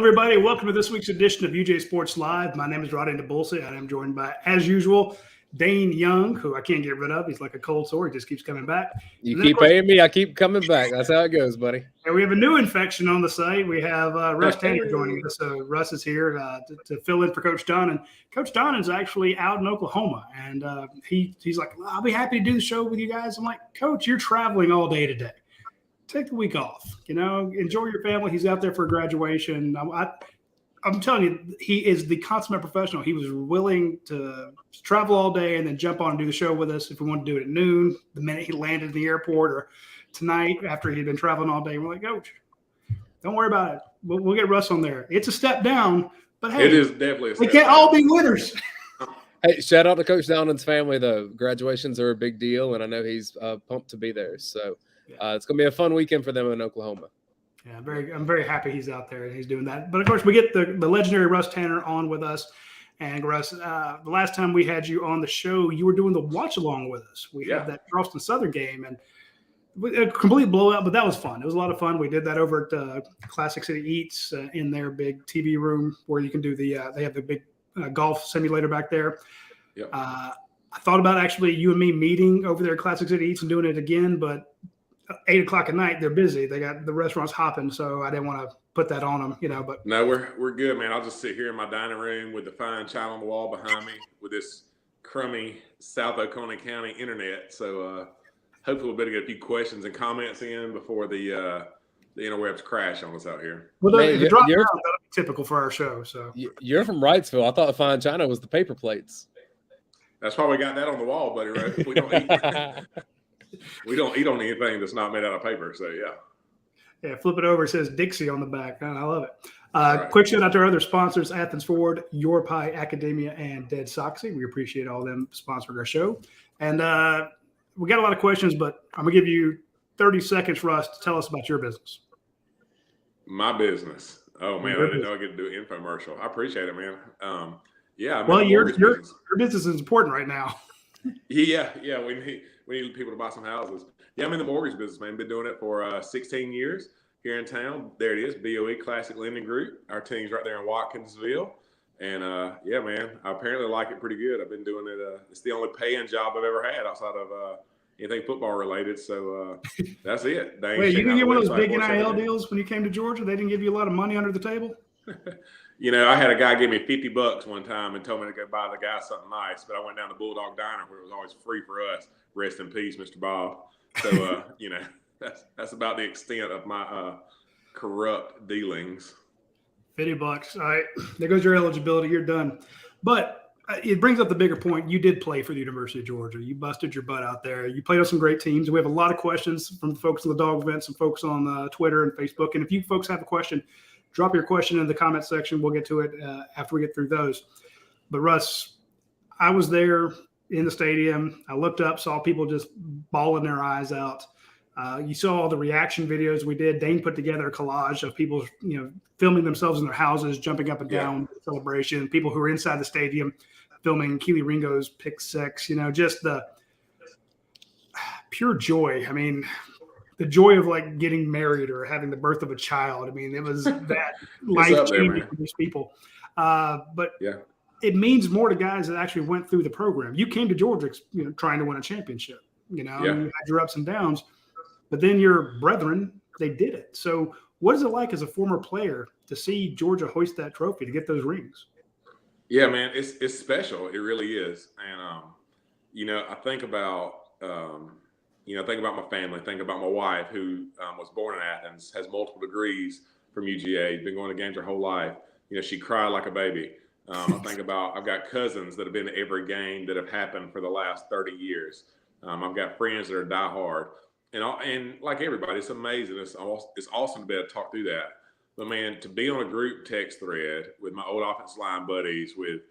everybody. Welcome to this week's edition of UGASports Live. My name is Radi and Nabulsi. I am joined by, as usual, Dayne Young, who I can't get rid of. He's like a cold sore. He just keeps coming back. You keep paying me, I keep coming back. That's how it goes, buddy. And we have a new infection on the site. We have Russ Tanner joining us. So Russ is here to fill in for Coach Donnan. Coach Donnan's actually out in Oklahoma, and he's like, I'll be happy to do the show with you guys. I'm like, Coach, you're traveling all day today. Take the week off, enjoy your family. He's out there for graduation. I'm telling you, he is the consummate professional. He was willing to travel all day and then jump on and do the show with us if we wanted to do it at noon, the minute he landed in the airport, or tonight after he'd been traveling all day. We're like, Coach, don't worry about it. We'll get Russ on there. It's a step down, but hey, it is definitely a step we can't down. all be winners. Hey, shout out to Coach Donnan's family, though. Graduations are a big deal, and I know he's pumped to be there. So it's going to be a fun weekend for them in Oklahoma. Yeah, I'm very happy he's out there and he's doing that. But, of course, we get the legendary Russ Tanner on with us. And, Russ, the last time we had you on the show, you were doing the watch-along with us. We had that Charleston Southern game, and a complete blowout, but that was fun. It was a lot of fun. We did that over at Classic City Eats in their big TV room where you can do they have the big golf simulator back there. Yep. I thought about actually you and me meeting over there at Classic City Eats and doing it again, but 8 o'clock at night, they're busy. They got the restaurants hopping, so I didn't want to put that on them, But no, we're good, man. I'll just sit here in my dining room with the fine china on the wall behind me with this crummy South Oconee County internet. So hopefully we'll better get a few questions and comments in before the interwebs crash on us out here. Well, the drop down, that'll be typical for our show. So you're from Wrightsville. I thought the fine china was the paper plates. That's why we got that on the wall, buddy. Right? We don't eat on anything that's not made out of paper. So yeah, flip it over. It says Dixie on the back. I love it. Right. Quick shout out to our other sponsors: Athens Ford, Your Pie Academia, and Dead Soxy. We appreciate all them sponsoring our show. And we got a lot of questions, but I'm gonna give you 30 seconds, Russ, to tell us about your business. My business. Oh man, I didn't know I get to do an infomercial. I appreciate it, man. Well, your business is important right now. Yeah. We need people to buy some houses. Yeah, I'm in the mortgage business, man. Been doing it for 16 years here in town. There it is, BOE Classic Lending Group. Our team's right there in Watkinsville. And, yeah, man, I apparently like it pretty good. I've been doing it. It's the only paying job I've ever had outside of anything football related. So that's it. Wait, you didn't get one of those big NIL deals when you came to Georgia? They didn't give you a lot of money under the table? I had a guy give me $50 one time and told me to go buy the guy something nice, but I went down to Bulldog Diner where it was always free for us. Rest in peace, Mr. Bob. So, that's about the extent of my corrupt dealings. $50. All right, there goes your eligibility. You're done. But it brings up the bigger point. You did play for the University of Georgia. You busted your butt out there. You played on some great teams. We have a lot of questions from folks on the dog event, some folks on Twitter and Facebook. And if you folks have a question, drop your question in the comment section. We'll get to it after we get through those. But, Russ, I was there in the stadium. I looked up, saw people just bawling their eyes out. You saw all the reaction videos we did. Dayne put together a collage of people, filming themselves in their houses, jumping up and down celebration. People who were inside the stadium filming Keely Ringo's pick six. Just the pure joy. I mean, the joy of like getting married or having the birth of a child. I mean, it was that life-changing for these people. But it means more to guys that actually went through the program. You came to Georgia, trying to win a championship. You had your ups and downs, but then your brethren, they did it. So what is it like as a former player to see Georgia hoist that trophy, to get those rings? Yeah, man, it's special. It really is. And, I think about my family, think about my wife who was born in Athens, has multiple degrees from UGA, been going to games her whole life. She cried like a baby. I think about, I've got cousins that have been to every game that have happened for the last 30 years. I've got friends that are diehard. And like everybody, it's amazing. It's awesome to be able to talk through that. But, man, to be on a group text thread with my old offensive line buddies, with,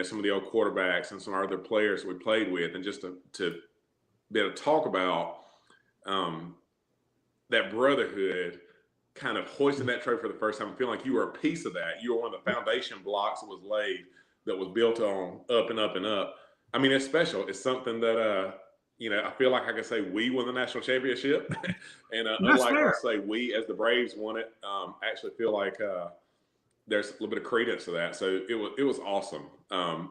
some of the old quarterbacks and some other players that we played with, and just to be able to talk about that brotherhood, kind of hoisting that trophy for the first time, feeling like you were a piece of that. You were one of the foundation blocks that was laid, that was built on up and up and up. I mean, it's special. It's something that, I feel like I can say we won the national championship. And unlike I say we as the Braves won it, actually feel like there's a little bit of credence to that. So it was awesome.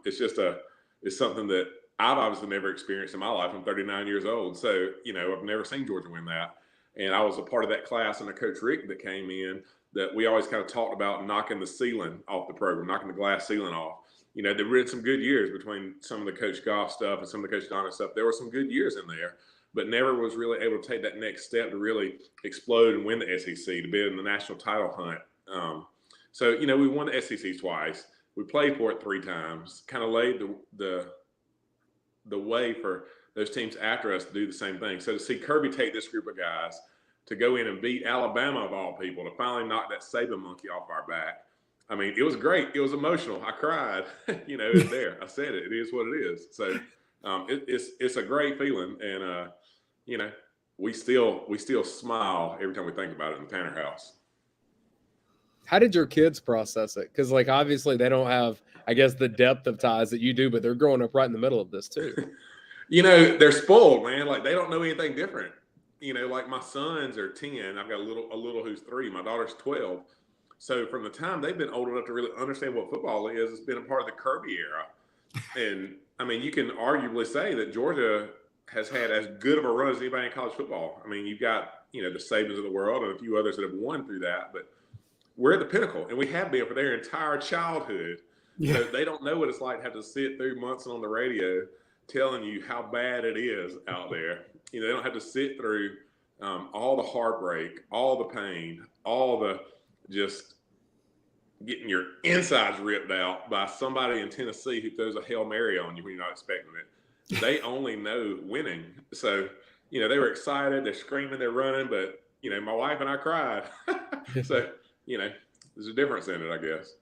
It's something that I've obviously never experienced in my life. I'm 39 years old. So, I've never seen Georgia win that. And I was a part of that class under Coach Rick that came in that we always kind of talked about knocking the ceiling off the program, knocking the glass ceiling off. There were some good years between some of the Coach Goff stuff and some of the Coach Donnan stuff. There were some good years in there, but never was really able to take that next step to really explode and win the SEC, to be in the national title hunt. So, we won the SEC twice. We played for it 3 times, kind of laid the way for those teams after us to do the same thing. So to see Kirby take this group of guys to go in and beat Alabama, of all people, to finally knock that Saban monkey off our back. I mean, it was great. It was emotional. I cried. It was there. I said it. It is what it is. So it's a great feeling, and we still smile every time we think about it in the Tanner house. How did your kids process it? Because, obviously they don't have, I guess, the depth of ties that you do, but they're growing up right in the middle of this too. They're spoiled, man. They don't know anything different. My sons are 10. I've got a little who's 3. My daughter's 12. So from the time they've been old enough to really understand what football is, it's been a part of the Kirby era. And, I mean, you can arguably say that Georgia has had as good of a run as anybody in college football. I mean, you've got, the Sabans of the world and a few others that have won through that. But we're at the pinnacle, and we have been for their entire childhood. Yeah. So they don't know what it's like to have to sit through Munson on the radio telling you how bad it is out there. They don't have to sit through all the heartbreak, all the pain, all the just getting your insides ripped out by somebody in Tennessee who throws a Hail Mary on you when you're not expecting it. They only know winning. So, they were excited. They're screaming, they're running, but, my wife and I cried. So, there's a difference in it, I guess.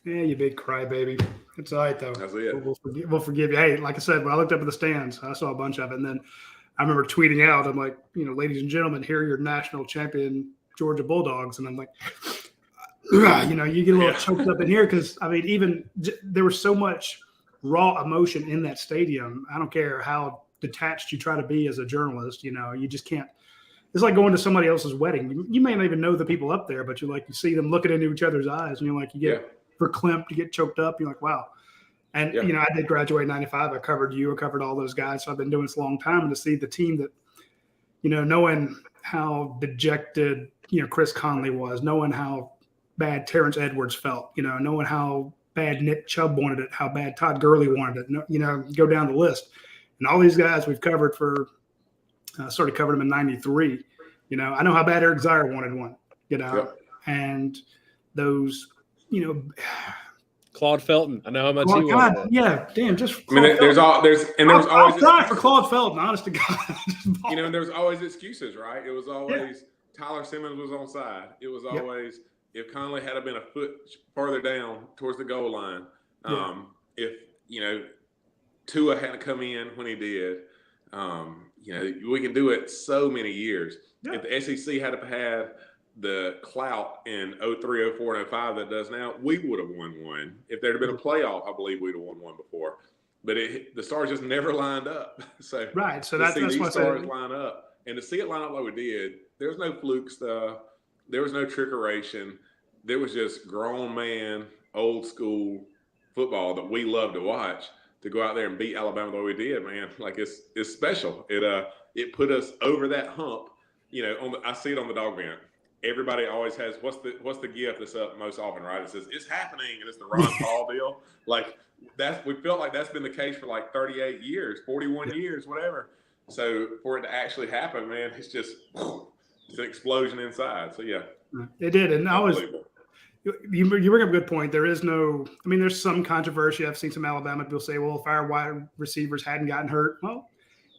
Yeah, you big crybaby. It's all right, though. That's it. We'll forgive you. Hey, like I said, when I looked up at the stands, I saw a bunch of it. And then I remember tweeting out, I'm like, ladies and gentlemen, here are your national champion Georgia Bulldogs. And I'm like, you get a little choked up in here because, I mean, there was so much raw emotion in that stadium. I don't care how detached you try to be as a journalist, you just can't. It's like going to somebody else's wedding. You may not even know the people up there, but you see them looking into each other's eyes, and you get verklempt, you get choked up. You're like, wow. And, I did graduate in 95. I covered all those guys. So I've been doing this a long time. And to see the team that, knowing how dejected, Chris Conley was, knowing how bad Terrence Edwards felt, knowing how bad Nick Chubb wanted it, how bad Todd Gurley wanted it, go down the list. And all these guys we've covered started covering them in 93. I know how bad Eric Zier wanted one, and those, Claude Felton. I know how much he wanted it. Yeah, damn, just. I mean, there was always for Claude Felton, honest to God. And there was always excuses, right? It was always Tyler Simmons was on side. It was always if Conley had been a foot further down towards the goal line. If Tua hadn't come in when he did. We can do it so many years. Yeah. If the SEC had had the clout in 03, 04, and 05 that does now, we would have won one. If there had been a playoff, I believe we'd have won one before. But the stars just never lined up. So right. So that's these what stars line up, and to see it line up like we did, there was no fluke stuff. There was no trickeration. There was just grown man, old school football that we love to watch. To go out there and beat Alabama the way we did, man, it's special. It put us over that hump. I see it on the dog vent. Everybody always has what's the gift that's up most often, right? It says it's happening, and it's the Ron Paul deal. We felt like that's been the case for 38 years, 41 years, whatever. So for it to actually happen, man, it's an explosion inside. So yeah, it did, and I was. You bring up a good point. There's some controversy. I've seen some Alabama people say, well, if our wide receivers hadn't gotten hurt, well,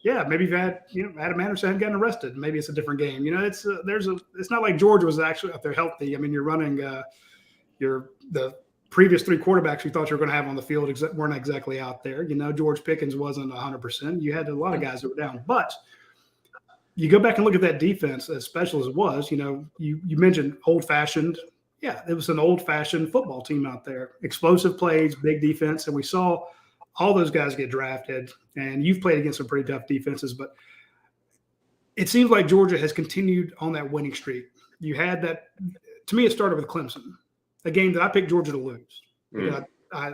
yeah, maybe if Adam Anderson hadn't gotten arrested, maybe it's a different game. It's not like Georgia was actually up there healthy. I mean, you're running the previous 3 quarterbacks you thought you were going to have on the field weren't exactly out there. George Pickens wasn't 100%. You had a lot of guys that were down, but you go back and look at that defense, as special as it was, you mentioned old-fashioned. Yeah, it was an old-fashioned football team out there. Explosive plays, big defense, and we saw all those guys get drafted. And you've played against some pretty tough defenses, but it seems like Georgia has continued on that winning streak. You had that – to me, it started with Clemson. a game that I picked Georgia to lose. I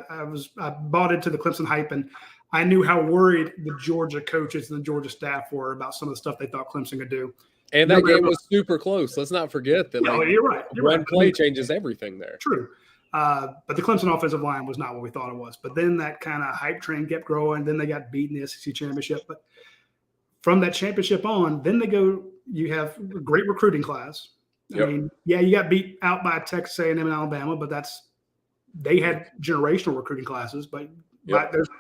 bought into the Clemson hype, and I knew how worried the Georgia coaches and the Georgia staff were about some of the stuff they thought Clemson could do. And that game was super close. Let's not forget that. You're right. One play changes everything there. True. But the Clemson offensive line was not what we thought it was. But then that kind of hype train kept growing. Then they got beaten in the SEC championship. But from that championship on, then you have a great recruiting class. Yep. I mean, yeah, you got beat out by Texas A&M and Alabama, but they had generational recruiting classes. But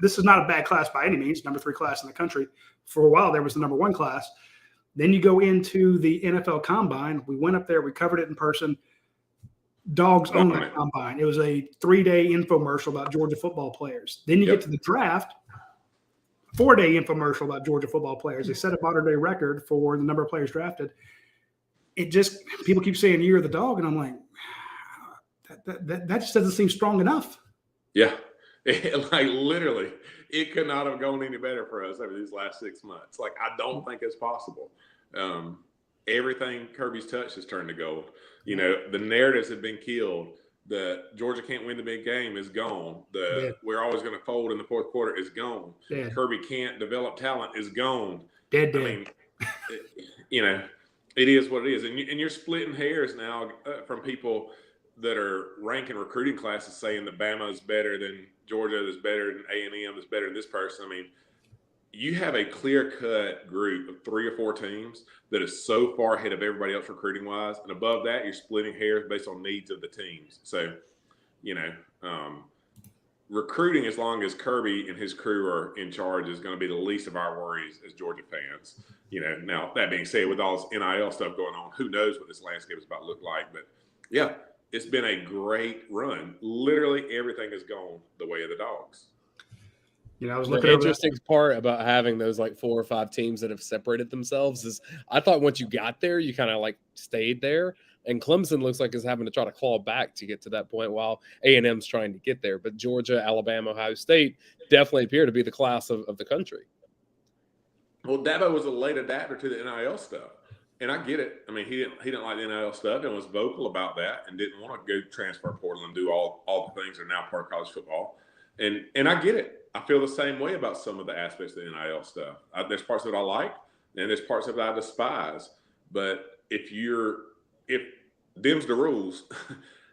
this is not a bad class by any means, number 3 class in the country. For a while, there was the number 1 class. Then you go into the NFL Combine. We went up there. We covered it in person. Dogs own that combine. It was a 3-day infomercial about Georgia football players. Then you get to the draft, 4-day infomercial about Georgia football players. They set a modern-day record for the number of players drafted. People keep saying year of the dog, and I'm like, that just doesn't seem strong enough. Yeah. Literally, it could not have gone any better for us over these last 6 months. I don't think it's possible. Everything Kirby's touched has turned to gold. The narratives have been killed. The Georgia can't win the big game is gone. We're always going to fold in the fourth quarter is gone. Kirby can't develop talent is gone. Dead. I mean, it is what it is. And you're splitting hairs now from people that are ranking recruiting classes saying that Bama is better than Georgia, is better than A&M, is better than this person. I mean, you have a clear-cut group of 3 or 4 teams that is so far ahead of everybody else recruiting-wise, and above that, you're splitting hairs based on needs of the teams. So, recruiting, as long as Kirby and his crew are in charge, is going to be the least of our worries as Georgia fans. Now, that being said, with all this NIL stuff going on, who knows what this landscape is about to look like. But, yeah, it's been a great run. Literally everything has gone the way of the dogs. I was looking the at the interesting part about having those 4 or 5 teams that have separated themselves is I thought once you got there, you kind of stayed there. And Clemson looks like is having to try to claw back to get to that point while A&M's trying to get there. But Georgia, Alabama, Ohio State definitely appear to be the class of the country. Well, Dabo was a late adapter to the NIL stuff. And I get it. I mean, he didn't like the NIL stuff and was vocal about that and didn't want to go transfer portal and do all the things that are now part of college football. And I get it. I feel the same way about some of the aspects of the NIL stuff. There's parts of it I like, and there's parts of it I despise. But if them's the rules,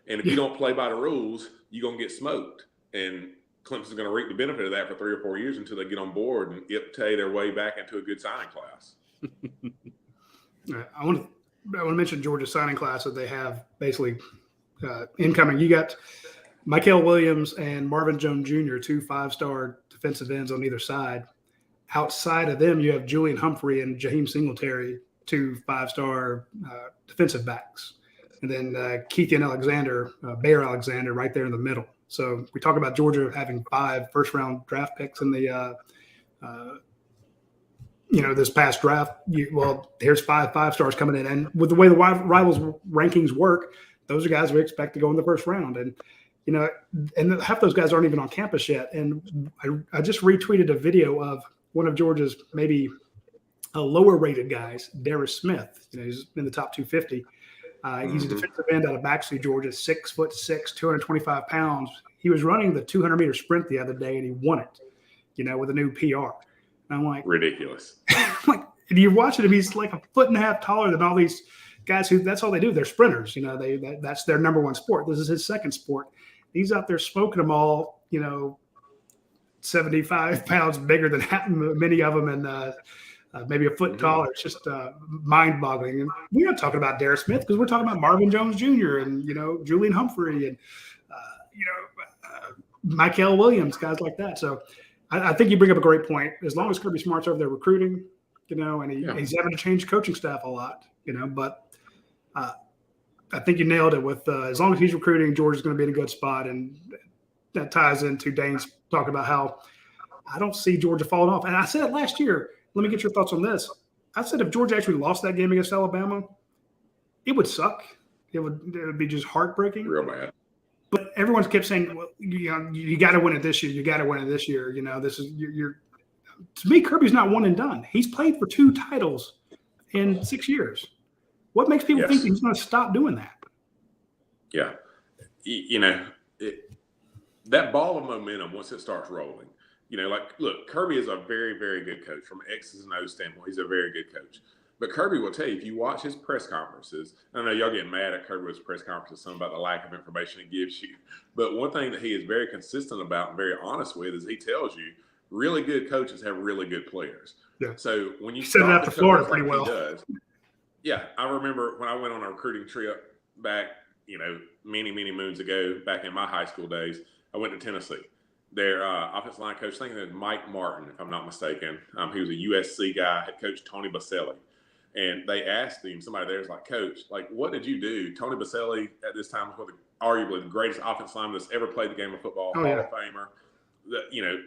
and if you don't play by the rules, you're going to get smoked. And Clemson's going to reap the benefit of that for 3 or 4 years until they get on board and ip-tay their way back into a good signing class. I want to mention Georgia's signing class that they have basically incoming. You got Michael Williams and Marvin Jones Jr., 2 5-star defensive ends on either side. Outside of them, you have Julian Humphrey and Jaheim Singletary, 2 5-star defensive backs. And then Keithian Alexander, Bear Alexander, right there in the middle. So we talk about Georgia having 5 first-round draft picks in the this past draft. Here's 5 stars coming in. And with the way the rivals rankings work, those are guys we expect to go in the first round. And and half those guys aren't even on campus yet. And I just retweeted a video of one of Georgia's maybe lower-rated guys, Darius Smith. He's in the top 250. He's a defensive end out of Baxley, Georgia, 6'6", 225 pounds. He was running the 200-meter sprint the other day, and he won it, with a new PR. And I'm like, ridiculous. And you're watching him, he's like a foot and a half taller than all these guys who that's all they do. They're sprinters. That's their number one sport. This is his second sport. He's out there smoking them all, 75 pounds bigger than many of them, and maybe a foot taller. It's just mind-boggling. And we're not talking about Darius Smith because we're talking about Marvin Jones Jr. and Julian Humphrey and Michael Williams, guys like that. So I think you bring up a great point. As long as Kirby Smart's over there recruiting, and he's having to change coaching staff a lot, but I think you nailed it with as long as he's recruiting, Georgia's going to be in a good spot. And that ties into Dayne's talk about how I don't see Georgia falling off. And I said it last year. Let me get your thoughts on this. I said if Georgia actually lost that game against Alabama, it would suck. It would be just heartbreaking. Real bad. But everyone kept saying, well, you got to win it this year. You got to win it this year. This is you're. To me, Kirby's not one and done. He's played for 2 titles in 6 years. What makes people think he's going to stop doing that? Yeah. that ball of momentum, once it starts rolling, look, Kirby is a very, very good coach from an X's and O's standpoint. He's a very good coach. But Kirby will tell you, if you watch his press conferences, I know y'all getting mad at Kirby's press conferences, some about the lack of information he gives you. But one thing that he is very consistent about and very honest with is he tells you really good coaches have really good players. Yeah. So when you said that to Florida pretty well. He does, yeah, I remember when I went on a recruiting trip back, many, many moons ago, back in my high school days, I went to Tennessee. Their offensive line coach, I think it was Mike Martin, if I'm not mistaken. He was a USC guy, had coached Tony Baselli. And they asked him, somebody there was like, Coach, what did you do? Tony Baselli at this time was arguably the greatest offensive lineman that's ever played the game of football, Hall of Famer,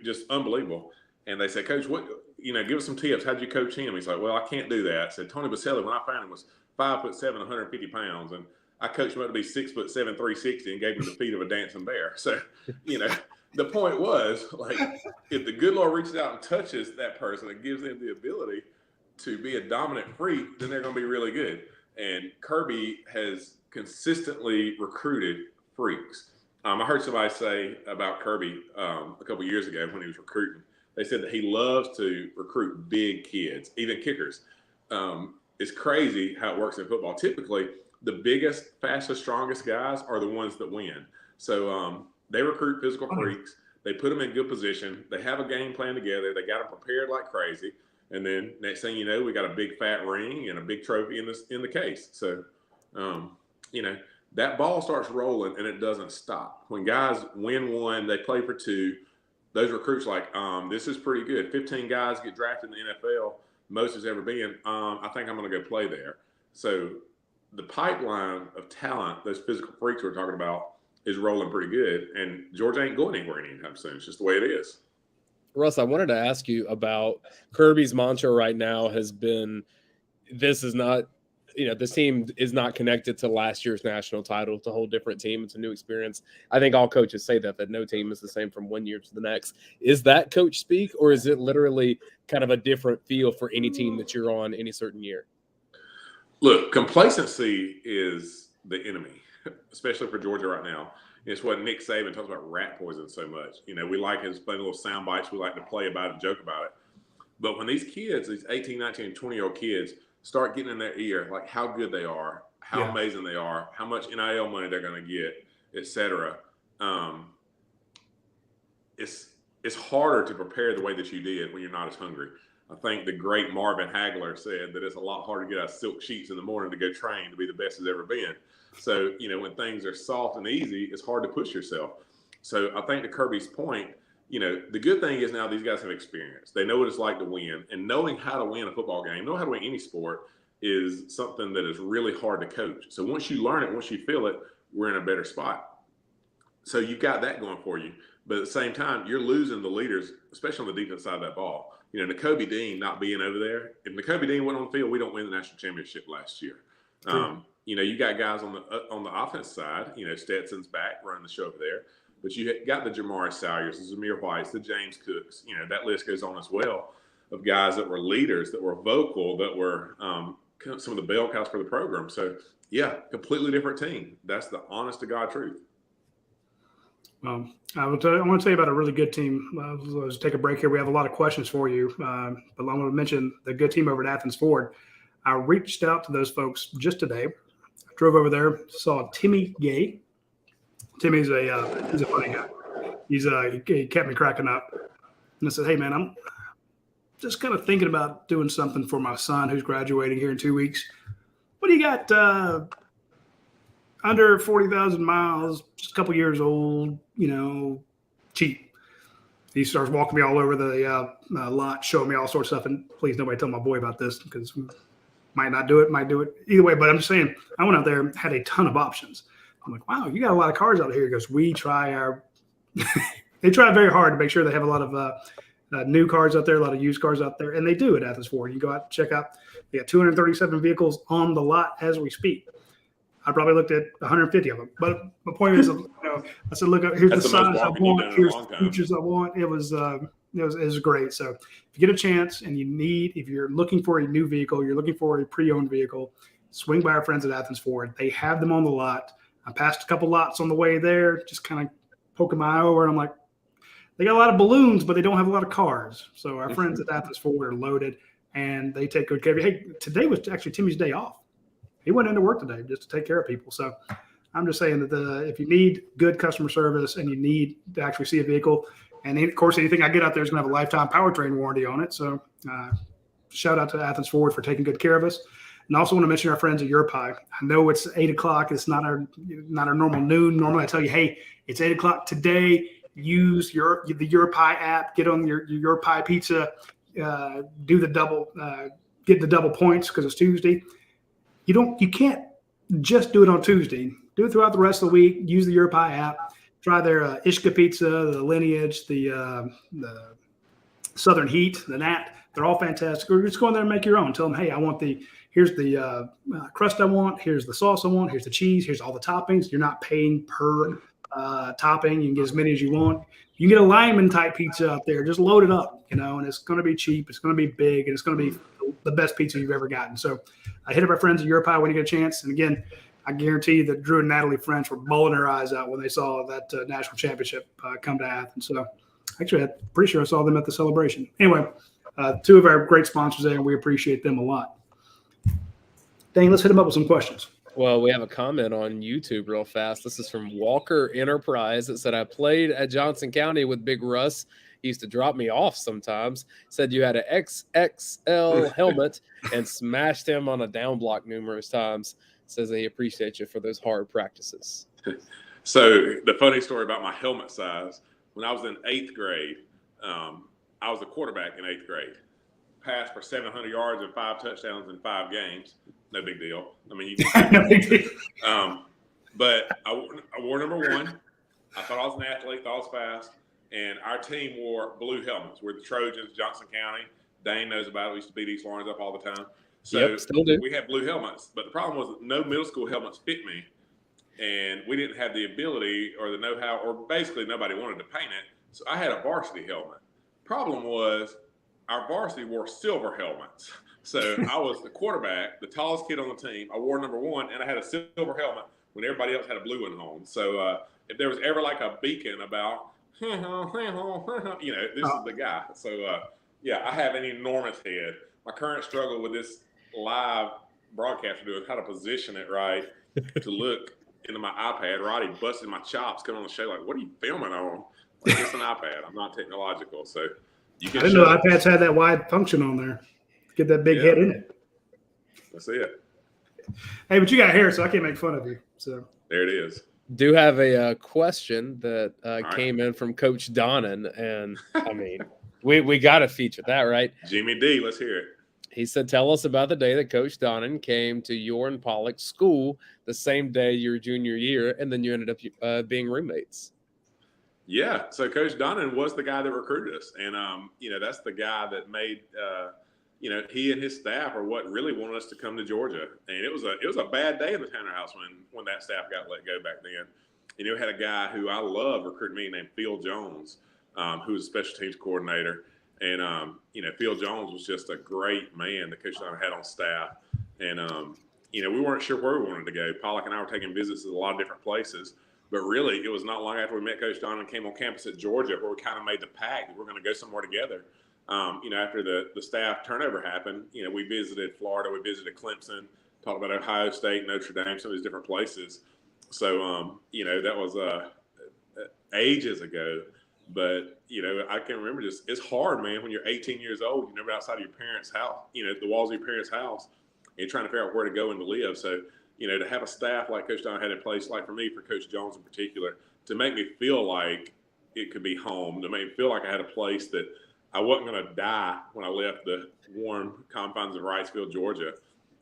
just unbelievable. And they said, Coach, what, give us some tips. How'd you coach him? He's like, well, I can't do that. I said, Tony Baselli, when I found him, was 5'7", 150 pounds. And I coached him up to be 6'7", 360 and gave him the feet of a dancing bear. So, the point was, if the good Lord reaches out and touches that person and gives them the ability to be a dominant freak, then they're going to be really good. And Kirby has consistently recruited freaks. I heard somebody say about Kirby a couple years ago when he was recruiting, they said that he loves to recruit big kids, even kickers. It's crazy how it works in football. Typically, the biggest, fastest, strongest guys are the ones that win. So they recruit physical freaks. They put them in good position. They have a game plan together. They got them prepared like crazy. And then next thing you know, we got a big fat ring and a big trophy in the case. So, that ball starts rolling and it doesn't stop. When guys win one, they play for two. Those recruits this is pretty good. 15 guys get drafted in the NFL, most has ever been. I think I'm going to go play there. So the pipeline of talent, those physical freaks we're talking about, is rolling pretty good. And Georgia ain't going anywhere anytime soon. It's just the way it is. Russ, I wanted to ask you about Kirby's mantra right now has been, this is not, this team is not connected to last year's national title. It's a whole different team. It's a new experience. I think all coaches say that no team is the same from one year to the next. Is that coach speak, or is it literally kind of a different feel for any team that you're on any certain year? Look, complacency is the enemy, especially for Georgia right now. It's what Nick Saban talks about rat poison so much. We like his funny little sound bites. We like to play about it and joke about it. But when these kids, these 18, 19, and 20-year-old kids start getting in their ear, how good they are, how amazing they are, how much NIL money they're going to get, et cetera, it's harder to prepare the way that you did when you're not as hungry. I think the great Marvin Hagler said that it's a lot harder to get out of silk sheets in the morning to go train to be the best it's ever been. So, when things are soft and easy, it's hard to push yourself. So I think to Kirby's point, the good thing is now these guys have experience. They know what it's like to win. And knowing how to win a football game, know how to win any sport is something that is really hard to coach. So once you learn it, once you feel it, we're in a better spot. So you've got that going for you. But at the same time, you're losing the leaders, especially on the defense side of that ball. Nakobe Dean not being over there. If Nakobe Dean went on the field, we don't win the national championship last year. You got guys on the offense side. Stetson's back running the show over there. But you got the Jamari Salyers, the Zamir Whites, the James Cooks. That list goes on as well of guys that were leaders, that were vocal, that were some of the bell cows for the program. So, yeah, completely different team. That's the honest to God truth. Well, I want to tell you about a really good team. Let's take a break here. We have a lot of questions for you. But I want to mention the good team over at Athens Ford. I reached out to those folks just today. I drove over there, saw Timmy Gay. Timmy's he's a funny guy. He kept me cracking up. And I said, hey, man, I'm just kind of thinking about doing something for my son who's graduating here in 2 weeks. What do you got under 40,000 miles, just a couple years old, cheap? He starts walking me all over the lot, showing me all sorts of stuff. And please, nobody tell my boy about this because might not do it, might do it. Either way, but I'm just saying, I went out there and had a ton of options. I'm like, wow, you got a lot of cars out here. He goes, we try they try very hard to make sure they have a lot of new cars out there, a lot of used cars out there. And they do at Athens Ford. You go out and check out, they got 237 vehicles on the lot as we speak. I probably looked at 150 of them. But my point is, I said, look, here's the size I want, here's the features I want. It was great. So if you get a chance and if you're looking for a new vehicle, you're looking for a pre-owned vehicle, swing by our friends at Athens Ford. They have them on the lot. I passed a couple lots on the way there, just kind of poking my eye over, and I'm like, they got a lot of balloons, but they don't have a lot of cars. So our friends at Athens Ford are loaded, and they take good care of you. Hey, today was actually Timmy's day off. He went into work today just to take care of people. So I'm just saying that if you need good customer service and you need to actually see a vehicle, and of course, anything I get out there is going to have a lifetime powertrain warranty on it. So shout out to Athens Ford for taking good care of us. And also want to mention our friends at Your Pie. I know it's 8 o'clock. It's not our normal noon. Normally I tell you, hey, it's 8 o'clock today. Use the Your Pie app. Get on your Pie pizza. Do the double. Get the double points because it's Tuesday. You can't just do it on Tuesday. Do it throughout the rest of the week. Use the Your Pie app. Try their Ishka pizza, the Lineage, the Southern Heat, the Nat. They're all fantastic. Or just go in there and make your own. Tell them, hey, here's the crust I want. Here's the sauce I want. Here's the cheese. Here's all the toppings. You're not paying per topping. You can get as many as you want. You can get a lineman type pizza out there. Just load it up, and it's going to be cheap. It's going to be big, and it's going to be the best pizza you've ever gotten. So I hit up our friends at Your Pie when you get a chance. And again, I guarantee you that Drew and Natalie French were bawling their eyes out when they saw that national championship come to Athens. So actually, I'm pretty sure I saw them at the celebration. Anyway, two of our great sponsors there, and we appreciate them a lot. Dayne, let's hit them up with some questions. Well, we have a comment on YouTube real fast. This is from Walker Enterprise. It said, I played at Johnson County with Big Russ. He used to drop me off sometimes. Said you had an XXL helmet and smashed him on a down block numerous times. Says that he appreciates you for those hard practices. So the funny story about my helmet size, when I was in 8th grade, I was a quarterback in 8th grade. Passed for 700 yards and 5 touchdowns in 5 games. No big deal. I mean, you can no big deal. But I wore number 1. I thought I was an athlete, thought I was fast. And our team wore blue helmets. We're the Trojans, Johnson County. Dayne knows about it. We used to beat East Lawrence up all the time. So still do. We had blue helmets. But the problem was that no middle school helmets fit me. And we didn't have the ability or the know-how, or basically nobody wanted to paint it. So I had a varsity helmet. Problem was our varsity wore silver helmets. So I was the quarterback, the tallest kid on the team. I wore number 1, and I had a silver helmet when everybody else had a blue one on. So if there was ever like a beacon about, this is the guy. So, I have an enormous head. My current struggle with this live broadcast to do is how to position it right to look into my iPad. Radi busted my chops coming on the show like, what are you filming on? Like, it's an iPad. I'm not technological. So you can. I didn't know iPads had that wide function on there. Get that big head in it. That's it. Hey, but you got hair, so I can't make fun of you. So there it is. Do have a question that came in from Coach Donnan, and I mean, we got to feature that, right? Jimmy D, let's hear it. He said, tell us about the day that Coach Donnan came to your and Pollock's school the same day your junior year, and then you ended up being roommates. Yeah, so Coach Donnan was the guy that recruited us, and that's the guy that made he and his staff are what really wanted us to come to Georgia. And it was a bad day in the Tanner house when that staff got let go back then. And we had a guy who I love recruiting me named Phil Jones, who was a special teams coordinator. And Phil Jones was just a great man that Coach Donnan had on staff. And we weren't sure where we wanted to go. Pollock and I were taking visits at a lot of different places. But really, it was not long after we met Coach Donnan and came on campus at Georgia where we kind of made the pact that we're going to go somewhere together. After the staff turnover happened, we visited Florida, we visited Clemson, talked about Ohio State, Notre Dame, some of these different places. So, that was ages ago. But, I can remember it's hard, man, when you're 18 years old, you're never outside of your parents' house, the walls of your parents' house, and you're trying to figure out where to go and to live. So, to have a staff like Coach Donnan had in place, like for me, for Coach Jones in particular, to make me feel like it could be home, to make me feel like I had a place that I wasn't going to die when I left the warm confines of Wrightsville, Georgia,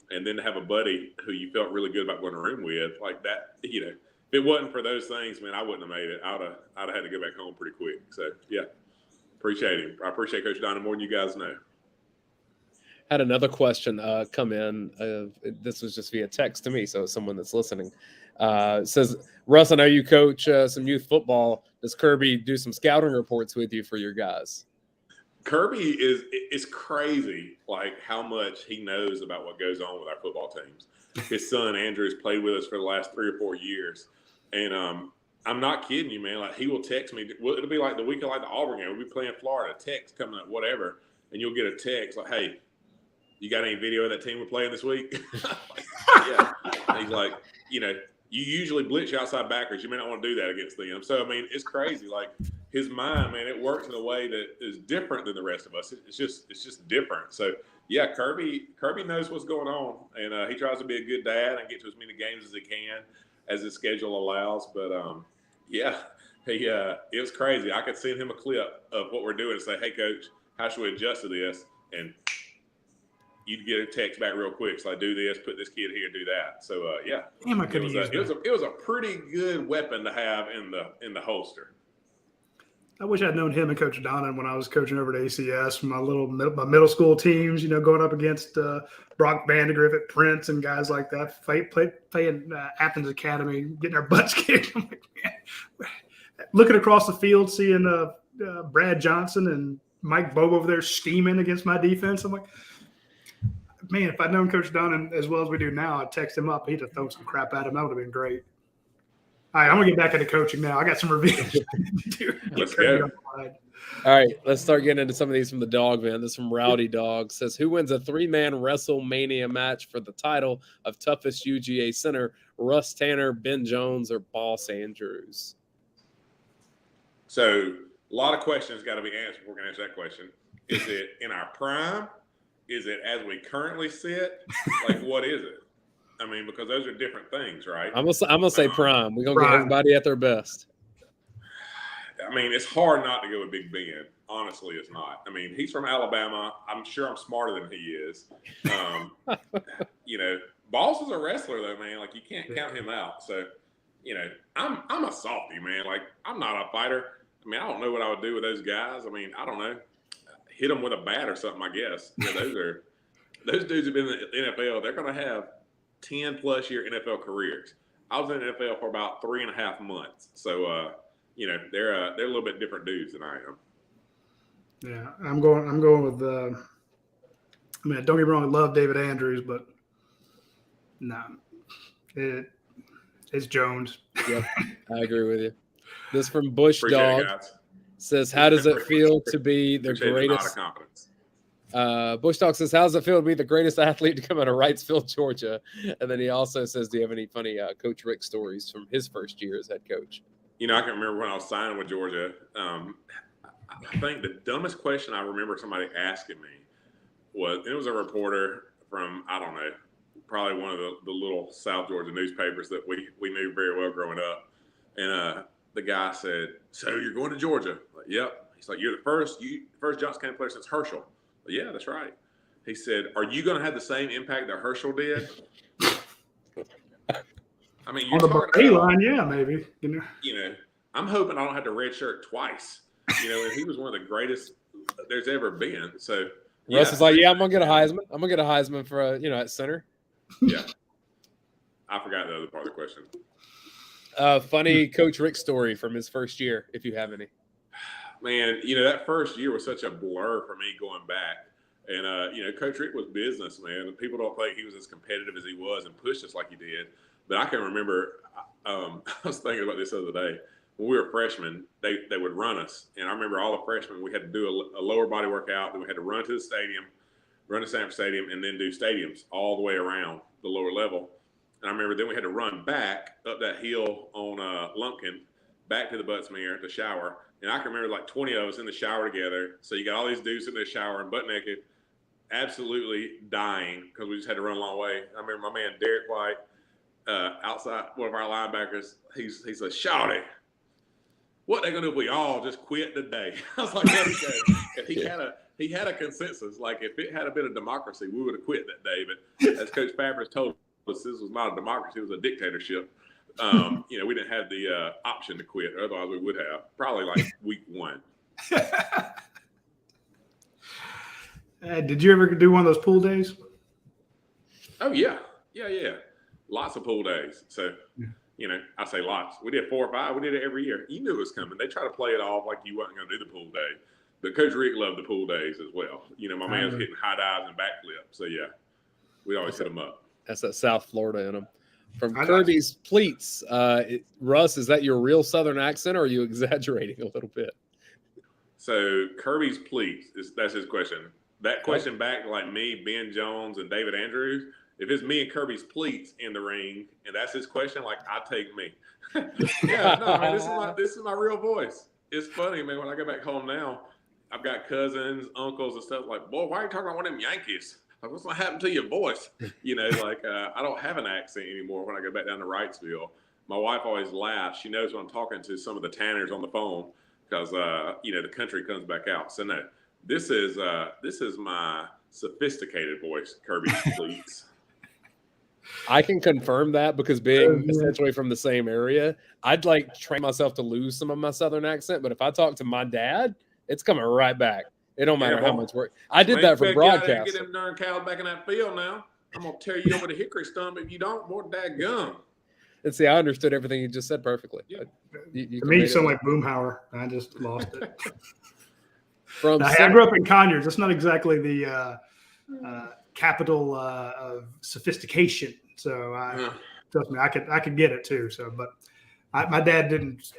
and then to have a buddy who you felt really good about going to room with, like that, if it wasn't for those things, man, I wouldn't have made it. I'd have had to go back home pretty quick. So, yeah, appreciate him. I appreciate Coach Donnan more than you guys know. Had another question come in. This was just via text to me, so someone that's listening says, Russ, I know you coach some youth football. Does Kirby do some scouting reports with you for your guys? Kirby is crazy, like how much he knows about what goes on with our football teams. his son Andrew's played with us for the last 3 or 4 years, and I'm not kidding you, man. Like, he will text me. Well, it'll be like the week of like the Auburn game. We'll be playing Florida. Text coming up, whatever, and you'll get a text like, "Hey, you got any video of that team we're playing this week?" Like, yeah. And he's like, you usually blitz your outside backers. You may not want to do that against them. So I mean, it's crazy. Like, his mind, man, it works in a way that is different than the rest of us. It's just different. So yeah, Kirby knows what's going on, and he tries to be a good dad and get to as many games as he can, as his schedule allows. But yeah, it was crazy. I could send him a clip of what we're doing and say, "Hey, coach, how should we adjust to this?" And you'd get a text back real quick. So I do this, put this kid here, do that. So yeah, Damn, it was a pretty good weapon to have in the holster. I wish I'd known him and Coach Donnan when I was coaching over at ACS. My middle school teams, going up against Brock Vandegrift, Prince, and guys like that, playing Athens Academy, getting our butts kicked. I'm like, man, looking across the field, seeing Brad Johnson and Mike Bobe over there scheming against my defense. I'm like, man, if I'd known Coach Donnan as well as we do now, I'd text him up. He'd have thrown some crap at him. That would have been great. All right, I'm going to get back into coaching now. I got some revenge. Let's go. All right, let's start getting into some of these from the dog, man. This is from Rowdy Dog. Says, who wins a 3-man WrestleMania match for the title of toughest UGA center? Russ Tanner, Ben Jones, or Boss Andrews? So a lot of questions got to be answered. We're going to answer that question. Is it in our prime? Is it as we currently sit? Like, what is it? I mean, because those are different things, right? I'm gonna say prime. We're gonna get everybody at their best. I mean, it's hard not to go with Big Ben. Honestly, it's not. I mean, he's from Alabama. I'm sure I'm smarter than he is. Boss is a wrestler, though, man. Like, you can't count him out. So, I'm a softie, man. Like, I'm not a fighter. I mean, I don't know what I would do with those guys. I mean, I don't know. Hit them with a bat or something, I guess. Those dudes have been in the NFL. They're going to have 10-plus year NFL careers. I was in the NFL for about 3.5 months. So, they're a little bit different dudes than I am. Yeah, I'm going with don't get me wrong, I love David Andrews, but no, it's Jones. Yep, I agree with you. This from Bush Appreciate Dog. it, guys. Says, how does it feel to be the greatest? Bush Dog says, how does it feel to be the greatest athlete to come out of Wrightsville, Georgia? And then he also says, do you have any funny Coach Rick stories from his first year as head coach? I can remember when I was signing with Georgia. I think the dumbest question I remember somebody asking me it was a reporter from, I don't know, probably one of the little South Georgia newspapers that we knew very well growing up. And the guy said, so you're going to Georgia? Like, yep. He's like, you're the first Johnson County player since Herschel. Like, yeah, that's right. He said, are you going to have the same impact that Herschel did? I mean, you're on the line, yeah, maybe. I'm hoping I don't have to redshirt twice. And he was one of the greatest there's ever been. So Russ is like, yeah, I'm gonna get a Heisman. I'm gonna get a Heisman for at center. Yeah, I forgot the other part of the question. Funny Coach Rick story from his first year, if you have any. Man, that first year was such a blur for me going back. And, Coach Rick was business, man. And people don't think he was as competitive as he was and pushed us like he did. But I can remember, I was thinking about this the other day. When we were freshmen, they would run us. And I remember all the freshmen, we had to do a lower body workout. Then we had to run to the stadium, run to Sanford Stadium, and then do stadiums all the way around the lower level. And I remember then we had to run back up that hill on Lumpkin, back to the Buttsmere to shower. And I can remember like 20 of us in the shower together. So you got all these dudes in the shower and butt naked, absolutely dying because we just had to run a long way. I remember my man Derek White, outside, one of our linebackers, he's a shouty. What they gonna do if we all just quit today? I was like, if he had a consensus, like if it had been a democracy, we would have quit that day. But as Coach Fabris told us, this was not a democracy; it was a dictatorship. We didn't have the option to quit. Otherwise, we would have probably like week 1. Did you ever do one of those pool days? Oh yeah. Lots of pool days. So. I say lots. We did 4 or 5. We did it every year. You knew it was coming. They try to play it off like you wasn't going to do the pool day. But Coach Rick loved the pool days as well. My man's hitting high dives and backflips. So, yeah, we always hit him up. That's that South Florida in him. From Kirby's Pleats, Russ, is that your real Southern accent, or are you exaggerating a little bit? So Kirby's Pleats, that's his question. That question back to like me, Ben Jones, and David Andrews. If it's me and Kirby's Pleats in the ring, and that's his question, like I take me. Yeah, no, I mean this is my real voice. It's funny, man. When I go back home now, I've got cousins, uncles, and stuff like, boy, why are you talking about one of them Yankees? Like, what's going to happen to your voice? You know, like I don't have an accent anymore when I go back down to Wrightsville. My wife always laughs. She knows when I'm talking to some of the Tanners on the phone because, you know, the country comes back out. So, no, this is my sophisticated voice, Kirby, please. I can confirm that because being essentially from the same area, I'd like train myself to lose some of my Southern accent. But if I talk to my dad, it's coming right back. It don't matter how much work. I did that for broadcast. Get them darn cows back in that field now. I'm gonna tear you over the hickory stump if you don't. More dadgum. And see, I understood everything you just said perfectly. Yeah. To me, you sound like Boomhauer. I just lost it. I grew up in Conyers. It's not exactly the capital of sophistication. So trust me, I could get it too. So, but my dad didn't,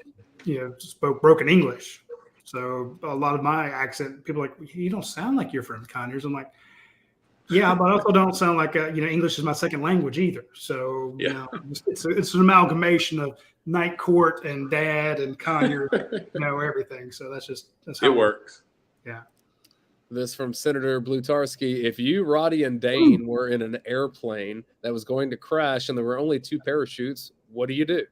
spoke broken English. So a lot of my accent, people are like, you don't sound like you're from Conyers. I'm like, yeah, but I also don't sound like English is my second language either. So it's an amalgamation of Night Court and Dad and Conyers, everything. So that's how it works. Yeah. This from Senator Blutarski. If you, Radi, and Dayne were in an airplane that was going to crash and there were only 2 parachutes, what do you do?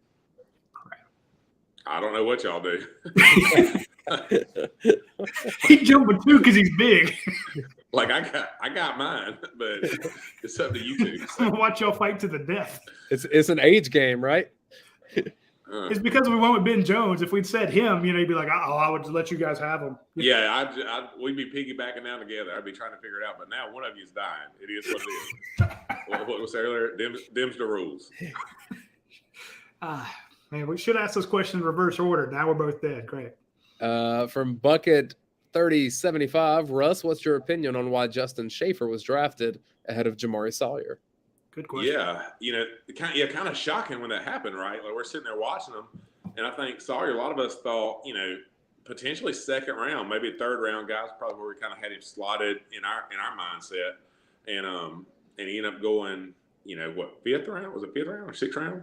I don't know what y'all do. He jumped with 2 because he's big. Like I got mine, but it's up to you two. So. Watch y'all fight to the death. It's an age game, right? It's because we went with Ben Jones. If we'd said him, he'd be like, "Oh, I would let you guys have him." Yeah, we'd be piggybacking down together. I'd be trying to figure it out. But now one of you is dying. It is what it is. What was earlier? Them's the rules. Man, we should ask this question in reverse order. Now we're both dead. Great. From Bucket 3075, Russ, what's your opinion on why Justin Schaefer was drafted ahead of Jamari Sawyer? Good question. Yeah, kind of shocking when that happened, right? Like we're sitting there watching them, and I think Sawyer. A lot of us thought, potentially second round, maybe third round guys, probably where we kind of had him slotted in our mindset, and he ended up going, fifth round? Was it fifth round or sixth round?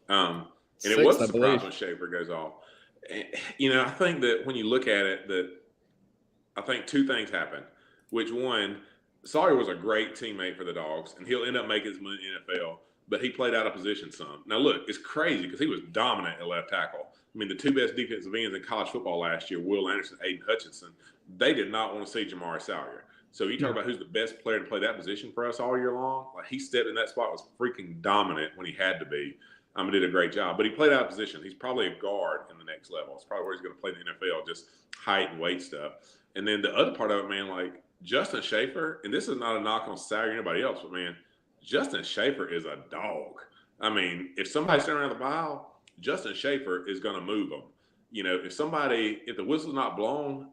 And Sixth, it was a surprise when Schaefer goes off. And, I think that when you look at it, I think 2 things happen. Which one? Sawyer was a great teammate for the Dogs, and he'll end up making his money in the NFL, but he played out of position some. Now, look, it's crazy because he was dominant at left tackle. I mean, the 2 best defensive ends in college football last year, Will Anderson, Aiden Hutchinson, they did not want to see Jamari Sawyer. So you talk about who's the best player to play that position for us all year long. Like he stepped in that spot, was freaking dominant when he had to be. Did a great job. But he played out of position. He's probably a guard in the next level. It's probably where he's going to play in the NFL, just height and weight stuff. And then the other part of it, man, like Justin Schaefer, and this is not a knock on Sawyer or anybody else, but, man, Justin Schaefer is a dog. I mean, if somebody's standing around the pile, Justin Schaefer is going to move them. If the whistle's not blown,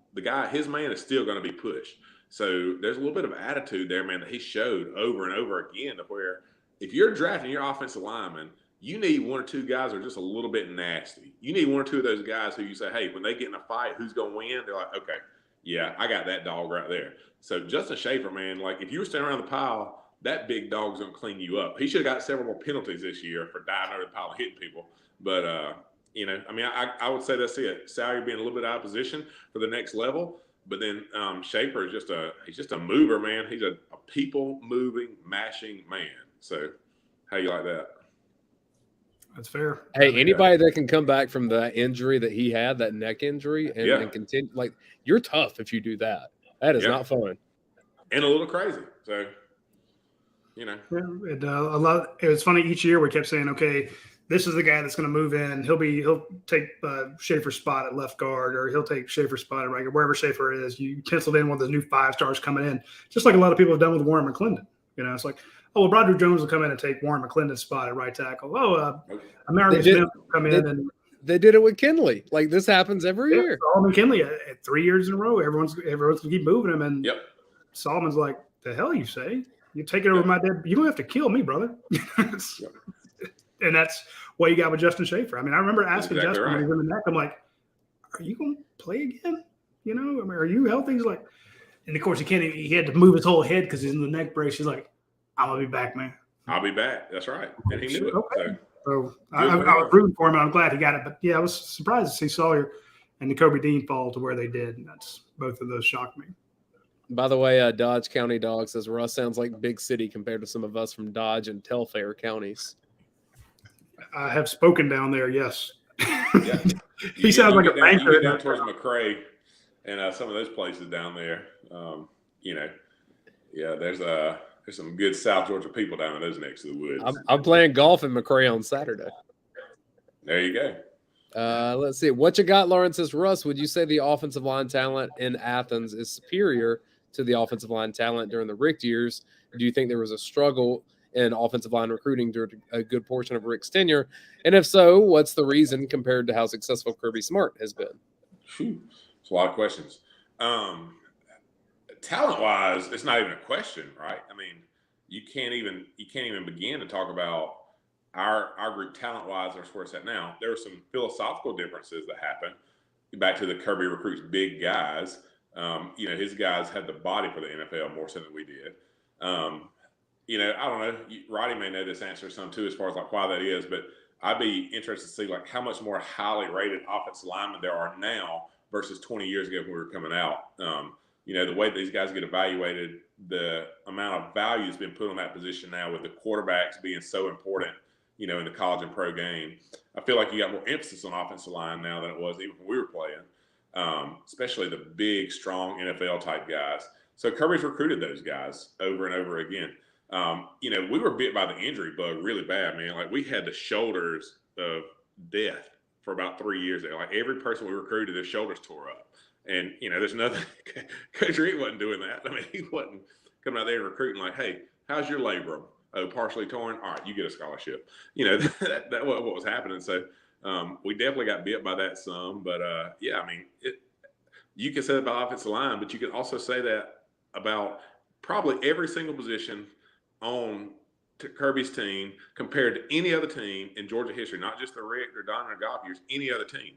his man is still going to be pushed. So there's a little bit of attitude there, man, that he showed over and over again to where if you're drafting your offensive lineman, you need 1 or 2 guys who are just a little bit nasty. You need 1 or 2 of those guys who you say, hey, when they get in a fight, who's going to win? They're like, okay, yeah, I got that dog right there. So Justin Schaefer, man, like if you were standing around the pile, that big dog's going to clean you up. He should have got several more penalties this year for diving over the pile and hitting people. But, I would say that's it. Sawyer being a little bit out of position for the next level. But then Schaefer is he's just a mover, man. He's a people-moving, mashing man. So how you like that? That's fair. Hey, anybody that can come back from that injury that he had, that neck injury, and continue, like, you're tough if you do that. That is not fun. And a little crazy. So, Yeah, it was funny. Each year we kept saying, okay, this is the guy that's going to move in. He'll take Schaefer's spot at left guard, or he'll take Schaefer's spot at right guard, wherever Schaefer is. You penciled in one of those new 5-stars coming in, just like a lot of people have done with Warren McClendon. It's like, oh, well, Broderick Jones will come in and take Warren McClendon's spot at right tackle. American Smith will come in and they did it with Kinley. Like this happens every year. Solomon Kinley at 3 years in a row. Everyone's gonna keep moving him, and Solomon's like, the hell you say? You take it over my dead. You're going to have to kill me, brother. And that's what you got with Justin Schaefer. I mean, I remember asking Justin when he was in the neck, I'm like, are you going to play again? You know, I mean, are you healthy? He's like, and of course he had to move his whole head because he's in the neck brace. He's like, I'm going to be back, man. I'll be back. That's right. And he knew it. Okay. So I was rooting for him, and I'm glad he got it. But, yeah, I was surprised to see Sawyer and the Kobe Dean fall to where they did. And both of those shocked me. By the way, Dodge County Dog says Russ sounds like big city compared to some of us from Dodge and Telfair counties. I have spoken down there, yes. Yeah. He sounds like a banker. You get down towards McRae and some of those places down there. You know, yeah, there's some good South Georgia people down in those necks of the woods. I'm playing golf in McRae on Saturday. There you go. Let's see. What you got, Lawrence? Says, Russ, would you say the offensive line talent in Athens is superior to the offensive line talent during the Richt years? Do you think there was a struggle in offensive line recruiting during a good portion of Rick's tenure? And if so, what's the reason compared to how successful Kirby Smart has been? It's a lot of questions. Talent-wise, it's not even a question, right? I mean, you can't even begin to talk about our group talent-wise versus where it's at now. There were some philosophical differences that happened. Back to the Kirby recruits big guys. You know, his guys had the body for the NFL more so than we did. You know, I don't know. Radi may know this answer some too, as far as like why that is, but I'd be interested to see like how much more highly rated offensive linemen there are now versus 20 years ago when we were coming out. You know, the way these guys get evaluated, the amount of value that's been put on that position now with the quarterbacks being so important, you know, in the college and pro game. I feel like you got more emphasis on offensive line now than it was even when we were playing, especially the big, strong NFL type guys. So Kirby's recruited those guys over and over again. You know, we were bit by the injury bug really bad, man. Like we had the shoulders of death for about 3 years there. Like every person we recruited, their shoulders tore up. And, you know, there's nothing – Coach Reed wasn't doing that. I mean, he wasn't coming out there and recruiting like, hey, how's your labrum? Oh, partially torn? All right, you get a scholarship. You know, that was what was happening. So we definitely got bit by that some. But, yeah, I mean, you can say that about offensive line, but you can also say that about probably every single position on Kirby's team compared to any other team in Georgia history, not just the Rick or Donnan or Goff years, any other team.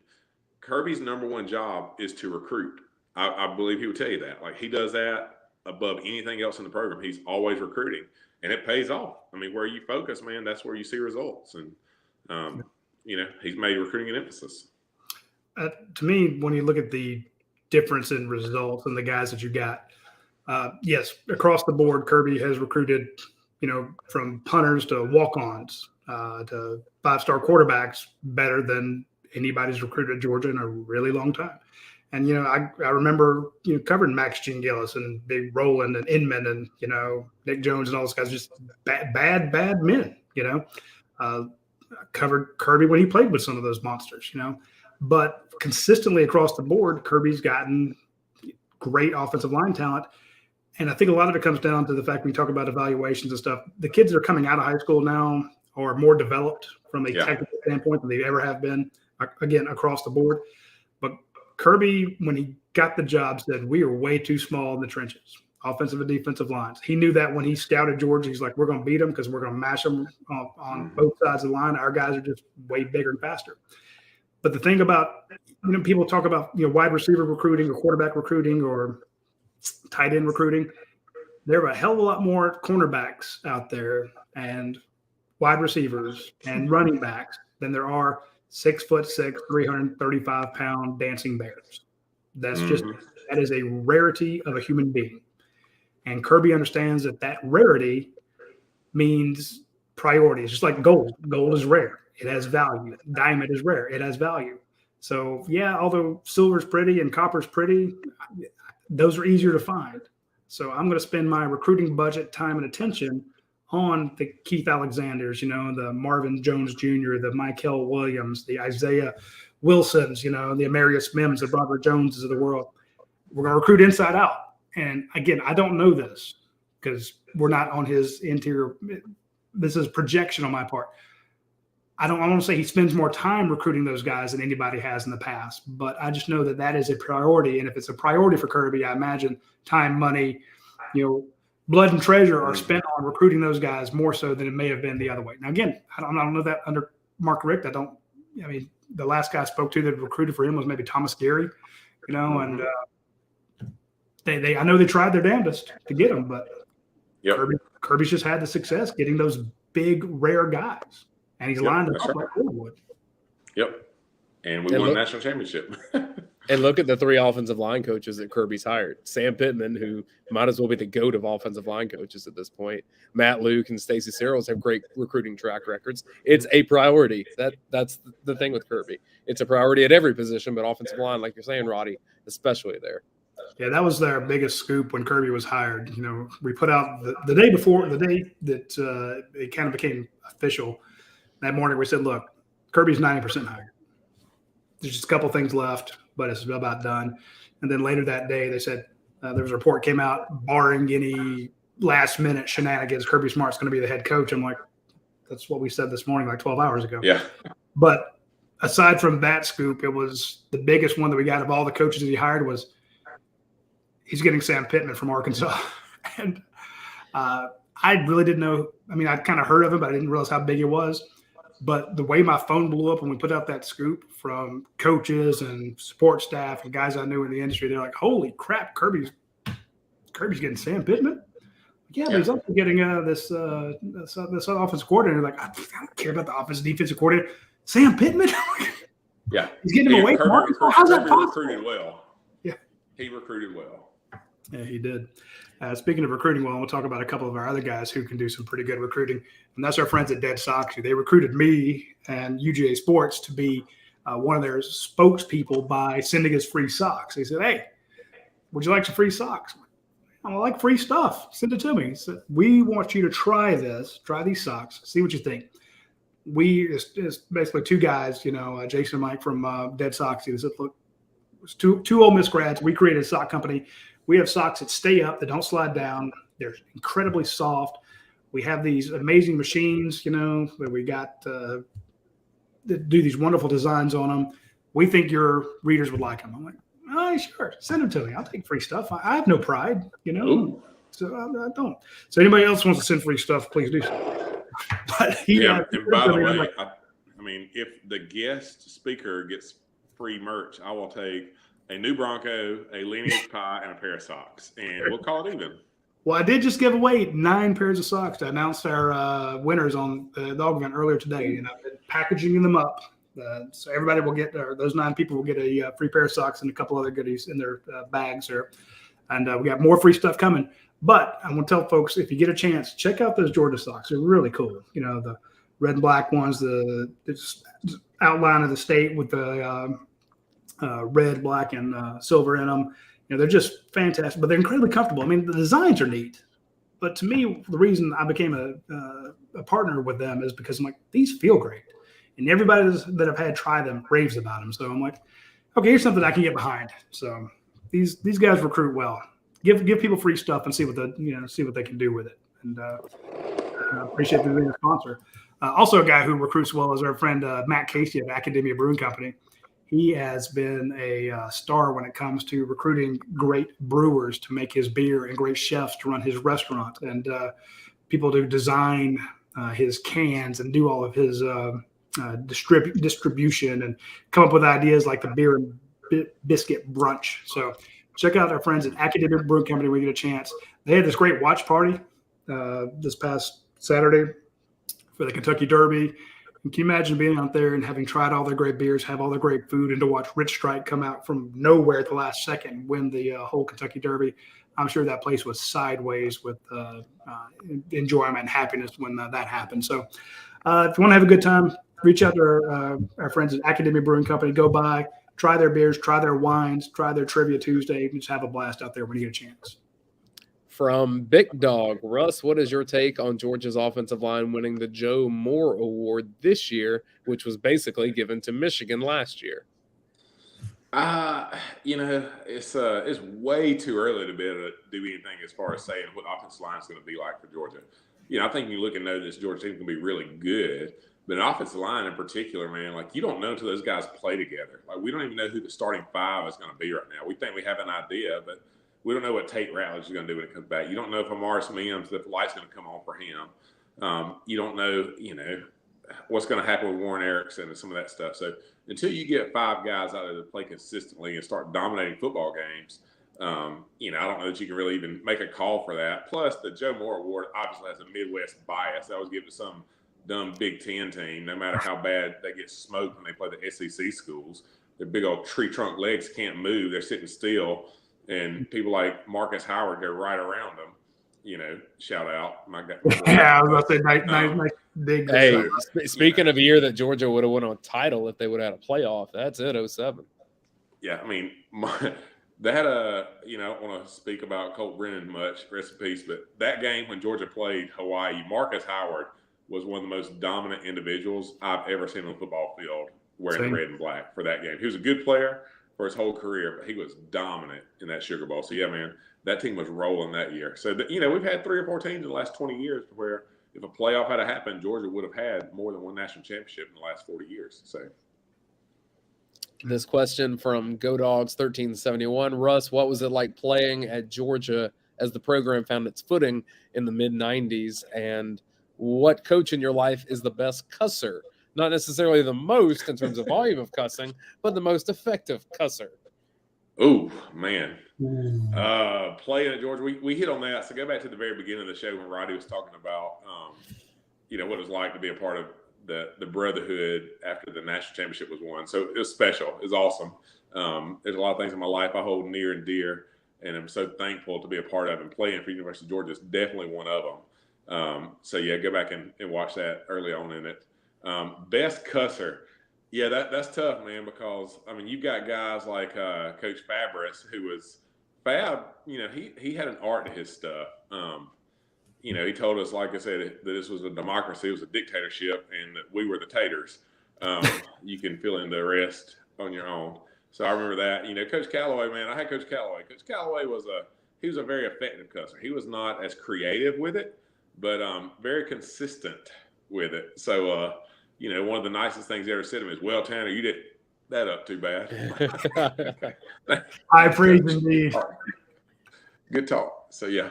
Kirby's number one job is to recruit. I believe he would tell you that. Like he does that above anything else in the program. He's always recruiting, and it pays off. I mean, where you focus, man, that's where you see results. And, you know, he's made recruiting an emphasis. To me, when you look at the difference in results and the guys that you got, yes, across the board, Kirby has recruited, you know, from punters to walk-ons to five-star quarterbacks better than anybody's recruited at Georgia in a really long time. And, you know, I remember, you know, covering Max Gillis and Big Roland and Inman and, you know, Nick Jones and all those guys, just bad men, you know. Covered Kirby when he played with some of those monsters, you know. But consistently across the board, Kirby's gotten great offensive line talent. And I think a lot of it comes down to the fact when you talk about evaluations and stuff, the kids that are coming out of high school now are more developed from a technical standpoint than they ever have been, again, across the board. But Kirby, when he got the job, said, we are way too small in the trenches, offensive and defensive lines. He knew that when he scouted Georgia. He's like, we're going to beat them because we're going to mash them on both sides of the line. Our guys are just way bigger and faster. But the thing about, you know, people talk about, you know, wide receiver recruiting or quarterback recruiting or tight end recruiting. There are a hell of a lot more cornerbacks out there and wide receivers and running backs than there are 6'6", 335-pound dancing bears. That's that is a rarity of a human being. And Kirby understands that rarity means priority. It's just like gold. Gold is rare. It has value. Diamond is rare. It has value. So, yeah, although silver's pretty and copper's pretty, those are easier to find. So I'm going to spend my recruiting budget, time, and attention on the Keith Alexanders, you know, the Marvin Jones Jr., the Michael Williams, the Isaiah Wilsons, you know, the Amarius Mims, the Robert Joneses of the world. We're going to recruit inside out. And, again, I don't know this because we're not on his interior. This is projection on my part. I don't want to say he spends more time recruiting those guys than anybody has in the past, but I just know that is a priority. And if it's a priority for Kirby, I imagine time, money, you know, blood and treasure are spent on recruiting those guys more so than it may have been the other way. Now, again, I don't know that under Mark Richt. The last guy I spoke to that recruited for him was maybe Thomas Gary, and I know they tried their damnedest to get him, but Kirby's just had the success getting those big, rare guys, and he's lined them up like Woodwood. Yep. And we won a national championship. And look at the 3 offensive line coaches that Kirby's hired. Sam Pittman, who might as well be the GOAT of offensive line coaches at this point. Matt Luke and Stacey Searles have great recruiting track records. It's a priority. That's the thing with Kirby. It's a priority at every position, but offensive line, like you're saying, Radi, especially there. Yeah, that was their biggest scoop when Kirby was hired. We put out the day before, the day that it kind of became official. That morning we said, look, Kirby's 90% hired. There's just a couple things left, but it's about done. And then later that day, they said there was a report came out, barring any last-minute shenanigans, Kirby Smart's going to be the head coach. I'm like, that's what we said this morning, like 12 hours ago. Yeah. But aside from that scoop, it was the biggest one that we got of all the coaches that he hired was he's getting Sam Pittman from Arkansas. And I really didn't know. I mean, I'd kind of heard of him, but I didn't realize how big it was. But the way my phone blew up when we put out that scoop from coaches and support staff and guys I knew in the industry, they're like, holy crap, Kirby's getting Sam Pittman? Yeah, but he's also getting this offensive coordinator. Like, I don't care about the offensive defensive coordinator. Sam Pittman? Yeah. He's getting him away from Arkansas. How's that possible? Recruited well. Yeah. He recruited well. Yeah, he did. Speaking of recruiting well, we'll talk about a couple of our other guys who can do some pretty good recruiting. And that's our friends at Dead Sox. They recruited me and UGASports to be one of their spokespeople by sending us free socks. They said, hey, would you like some free socks? I like free stuff. Send it to me. He said, we want you to try these socks, see what you think. It's basically 2 guys, Jason and Mike from Dead Sox. They said, look, it's two Ole Miss grads. We created a sock company. We have socks that stay up, that don't slide down. They're incredibly soft. We have these amazing machines, that we got that do these wonderful designs on them. We think your readers would like them. I'm like, oh, sure. Send them to me. I'll take free stuff. I have no pride, Ooh. So I don't. So anybody else wants to send free stuff, please do so. But and by the way, I mean, if the guest speaker gets free merch, I will take a new Bronco, a lineage pie, and a pair of socks, and we'll call it even. Well, I did just give away 9 pairs of socks to announce our winners on the dog event earlier today, and I've been packaging them up. So everybody will get, or those 9 people will get a free pair of socks and a couple other goodies in their bags there. And we got more free stuff coming. But I want to tell folks, if you get a chance, check out those Georgia socks. They're really cool. The red and black ones, the outline of the state with the red, black, and silver in them. They're just fantastic, but they're incredibly comfortable. I mean, the designs are neat. But to me, the reason I became a partner with them is because I'm like, these feel great. And everybody that I've had try them raves about them. So I'm like, okay, here's something I can get behind. So these guys recruit well. Give people free stuff and see what they can do with it. And I appreciate them being a sponsor. Also, a guy who recruits well is our friend Matt Casey of Academia Brewing Company. He has been a star when it comes to recruiting great brewers to make his beer and great chefs to run his restaurant, and people to design his cans and do all of his distribution and come up with ideas like the beer and biscuit brunch. So check out our friends at Academic Brewing Company when you get a chance. They had this great watch party this past Saturday for the Kentucky Derby. And can you imagine being out there and having tried all their great beers, have all their great food, and to watch Rich Strike come out from nowhere at the last second and win the whole Kentucky Derby? I'm sure that place was sideways with enjoyment and happiness when that happened. So if you want to have a good time, reach out to our friends at Academia Brewing Company. Go by, try their beers, try their wines, try their Trivia Tuesday. Just have a blast out there when you get a chance. From Big Dog, Russ, what is your take on Georgia's offensive line winning the Joe Moore Award this year, which was basically given to Michigan last year? It's way too early to be able to do anything as far as saying what offensive line is going to be like for Georgia. I think you look and know this Georgia team can be really good, but an offensive line in particular, man, like you don't know until those guys play together. Like we don't even know who the starting 5 is going to be right now. We think we have an idea, but we don't know what Tate Ratledge is going to do when it comes back. You don't know if Amaris Mims, if the light's going to come on for him. You don't know, what's going to happen with Warren Erickson and some of that stuff. So until you get 5 guys out there to play consistently and start dominating football games, I don't know that you can really even make a call for that. Plus, the Joe Moore Award obviously has a Midwest bias. I always give it to some dumb Big Ten team, no matter how bad they get smoked when they play the SEC schools. Their big old tree trunk legs can't move. They're sitting still. And people like Marcus Howard go right around them. Shout out. My guy. Yeah, I was about to say, nice big. Hey, speaking of a year that Georgia would have won a title if they would have had a playoff, that's it, 07. Yeah, I mean, they had I don't want to speak about Colt Brennan much, rest in peace, but that game when Georgia played Hawaii, Marcus Howard was one of the most dominant individuals I've ever seen on the football field wearing the red and black for that game. He was a good player for his whole career, but he was dominant in that Sugar Bowl. So, yeah, man, that team was rolling that year. So, we've had 3 or 4 teams in the last 20 years where if a playoff had happened, Georgia would have had more than one national championship in the last 40 years. So, this question from GoDogs1371. Russ, what was it like playing at Georgia as the program found its footing in the mid-90s? And what coach in your life is the best cusser? Not necessarily the most in terms of volume of cussing, but the most effective cusser. Oh, man. Playing at Georgia, we hit on that. So go back to the very beginning of the show when Radi was talking about, what it was like to be a part of the brotherhood after the national championship was won. So it was special. It was awesome. There's a lot of things in my life I hold near and dear, and I'm so thankful to be a part of, and playing for University of Georgia is definitely one of them. So, yeah, go back and watch that early on in it. Best cusser. Yeah, that's tough, man, because, you've got guys like Coach Fabris, who was Fab, he had an art to his stuff. He told us, like I said, that this was a democracy, it was a dictatorship, and that we were the taters. You can fill in the rest on your own. So I remember that. Coach Calloway, man, I had Coach Calloway. Coach Calloway was a very effective cusser. He was not as creative with it, but very consistent with it. So, one of the nicest things he ever said to me is, well, Tanner, you did that up too bad. I praise indeed. Good talk. So, yeah.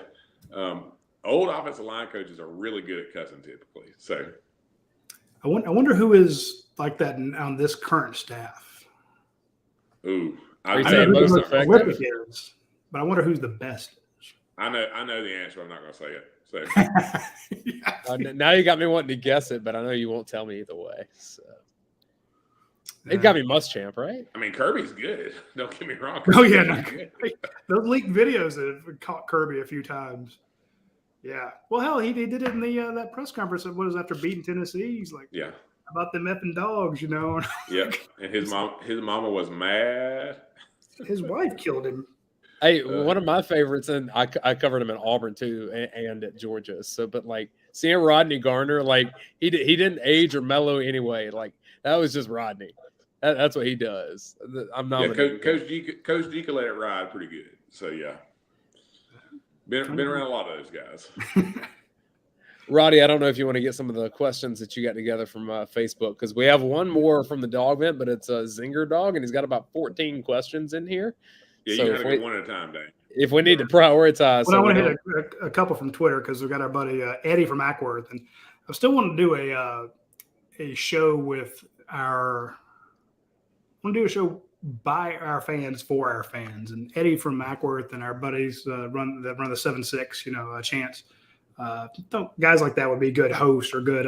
Old offensive line coaches are really good at cussing typically. So, I wonder who is like that on this current staff. Ooh, I know who most effective is, but I wonder who's the best. I know the answer. I'm not going to say it. So, yeah. Now you got me wanting to guess it, but I know you won't tell me either way. So. It got me Muschamp, right? Kirby's good. Don't get me wrong. Those leaked videos that have caught Kirby a few times. Yeah. Well, hell, he did it in the that press conference. What was after beating Tennessee? He's like, yeah, about them effing dogs, Yeah, and his mama was mad. His wife killed him. Hey, one of my favorites, and I covered him in Auburn too, and at Georgia. So, but like seeing Rodney Garner, like he didn't age or mellow anyway. Like that was just Rodney. That's what he does. I'm not. Yeah, Coach G could let it ride pretty good. So yeah, been around a lot of those guys. Radi, I don't know if you want to get some of the questions that you got together from Facebook, because we have one more from the dog vent, but it's a Zinger dog, and he's got about 14 questions in here. Yeah, so you got to go one at a time, Dayne. If we need to prioritize. Well, I want to hit a couple from Twitter because we've got our buddy Eddie from Ackworth, and I still want to do a show with our. I want to do a show by our fans for our fans, and Eddie from Ackworth and our buddies run the 7-6. Chance. Guys like that would be good hosts or good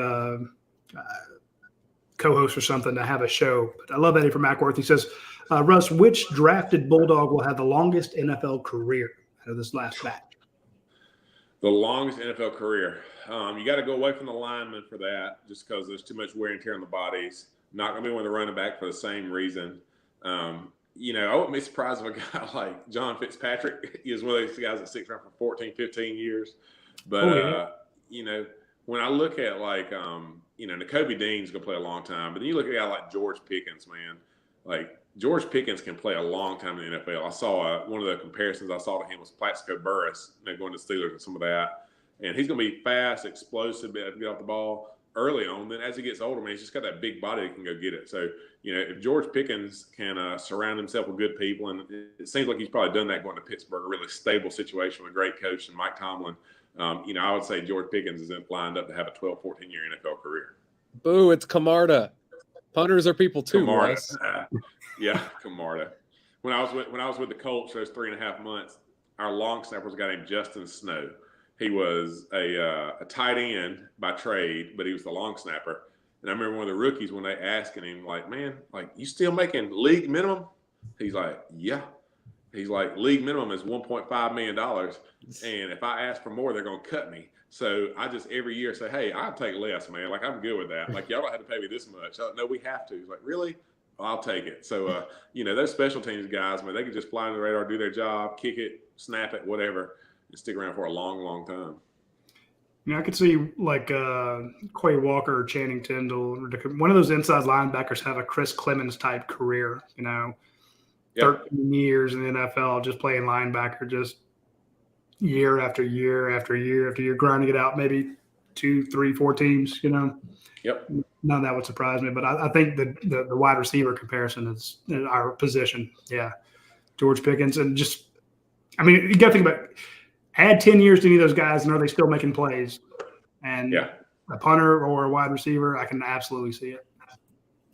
co-hosts or something to have a show. But I love Eddie from Ackworth. He says. Russ, which drafted Bulldog will have the longest NFL career out of this last batch? The longest NFL career. You got to go away from the lineman for that, just because there's too much wear and tear on the bodies. Not going to be one of the running back for the same reason. I wouldn't be surprised if a guy like John Fitzpatrick is one of those guys that sticks around for 14, 15 years. But, when I look at Nakobe Dean's going to play a long time. But then you look at a guy like George Pickens, man. Like, George Pickens can play a long time in the NFL. I saw one of the comparisons I saw to him was Plaxico Burress, going to Steelers and some of that. And he's going to be fast, explosive, be able to get off the ball. early on. Then as he gets older, man, he's just got that big body that can go get it. So, if George Pickens can surround himself with good people, and it seems like he's probably done that going to Pittsburgh, a really stable situation with a great coach and Mike Tomlin. I would say George Pickens is lined up to have a 12, 14-year NFL career. Boo, it's Camarda. Punters are people too, Camarda. Russ. Yeah, Camarda. When I was with the Colts those 3.5 months, our long snapper was a guy named Justin Snow. He was a tight end by trade, but he was the long snapper. And I remember one of the rookies when they asking him, like, man, like, you still making league minimum? He's like, yeah. He's like, league minimum is $1.5 million. And if I ask for more, they're going to cut me. So I just every year say, hey, I'll take less, man. Like, I'm good with that. Like, y'all don't have to pay me this much. No, we have to. He's like, really? Well, I'll take it. So, those special teams guys, man, they can just fly under the radar, do their job, kick it, snap it, whatever, and stick around for a long, long time. I could see like Quay Walker or Channing Tindall, one of those inside linebackers have a Chris Clemens type career, 13 years in the NFL, just playing linebacker, just year after year after year after year, grinding it out, maybe 2, 3, 4 teams, Yep. None of that would surprise me, but I think the wide receiver comparison is in our position. Yeah. George Pickens. And just, you got to think about add 10 years to any of those guys, and are they still making plays? And a punter or a wide receiver, I can absolutely see it.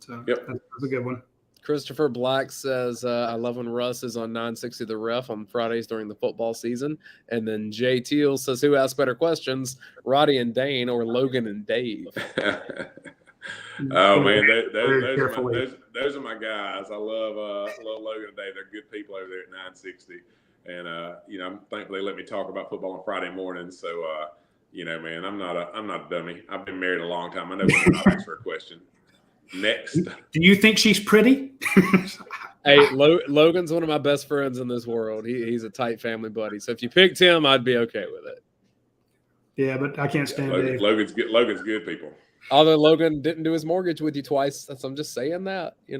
So that's a good one. Christopher Black says, I love when Russ is on 960 The Ref on Fridays during the football season. And then Jay Teal says, who asks better questions, Radi and Dayne or Logan and Dave? Oh, man, those are my guys. I love Logan and Dave. They're good people over there at 960. And, I'm thankful they let me talk about football on Friday mornings. So, man, I'm not a dummy. I've been married a long time. I know when I ask for a question. Next. Do you think she's pretty? Hey, Logan's one of my best friends in this world. He's a tight family buddy. So if you picked him, I'd be okay with it. Yeah, but I can't stand Dave. Logan's good, people. Although Logan didn't do his mortgage with you twice. I'm just saying that, He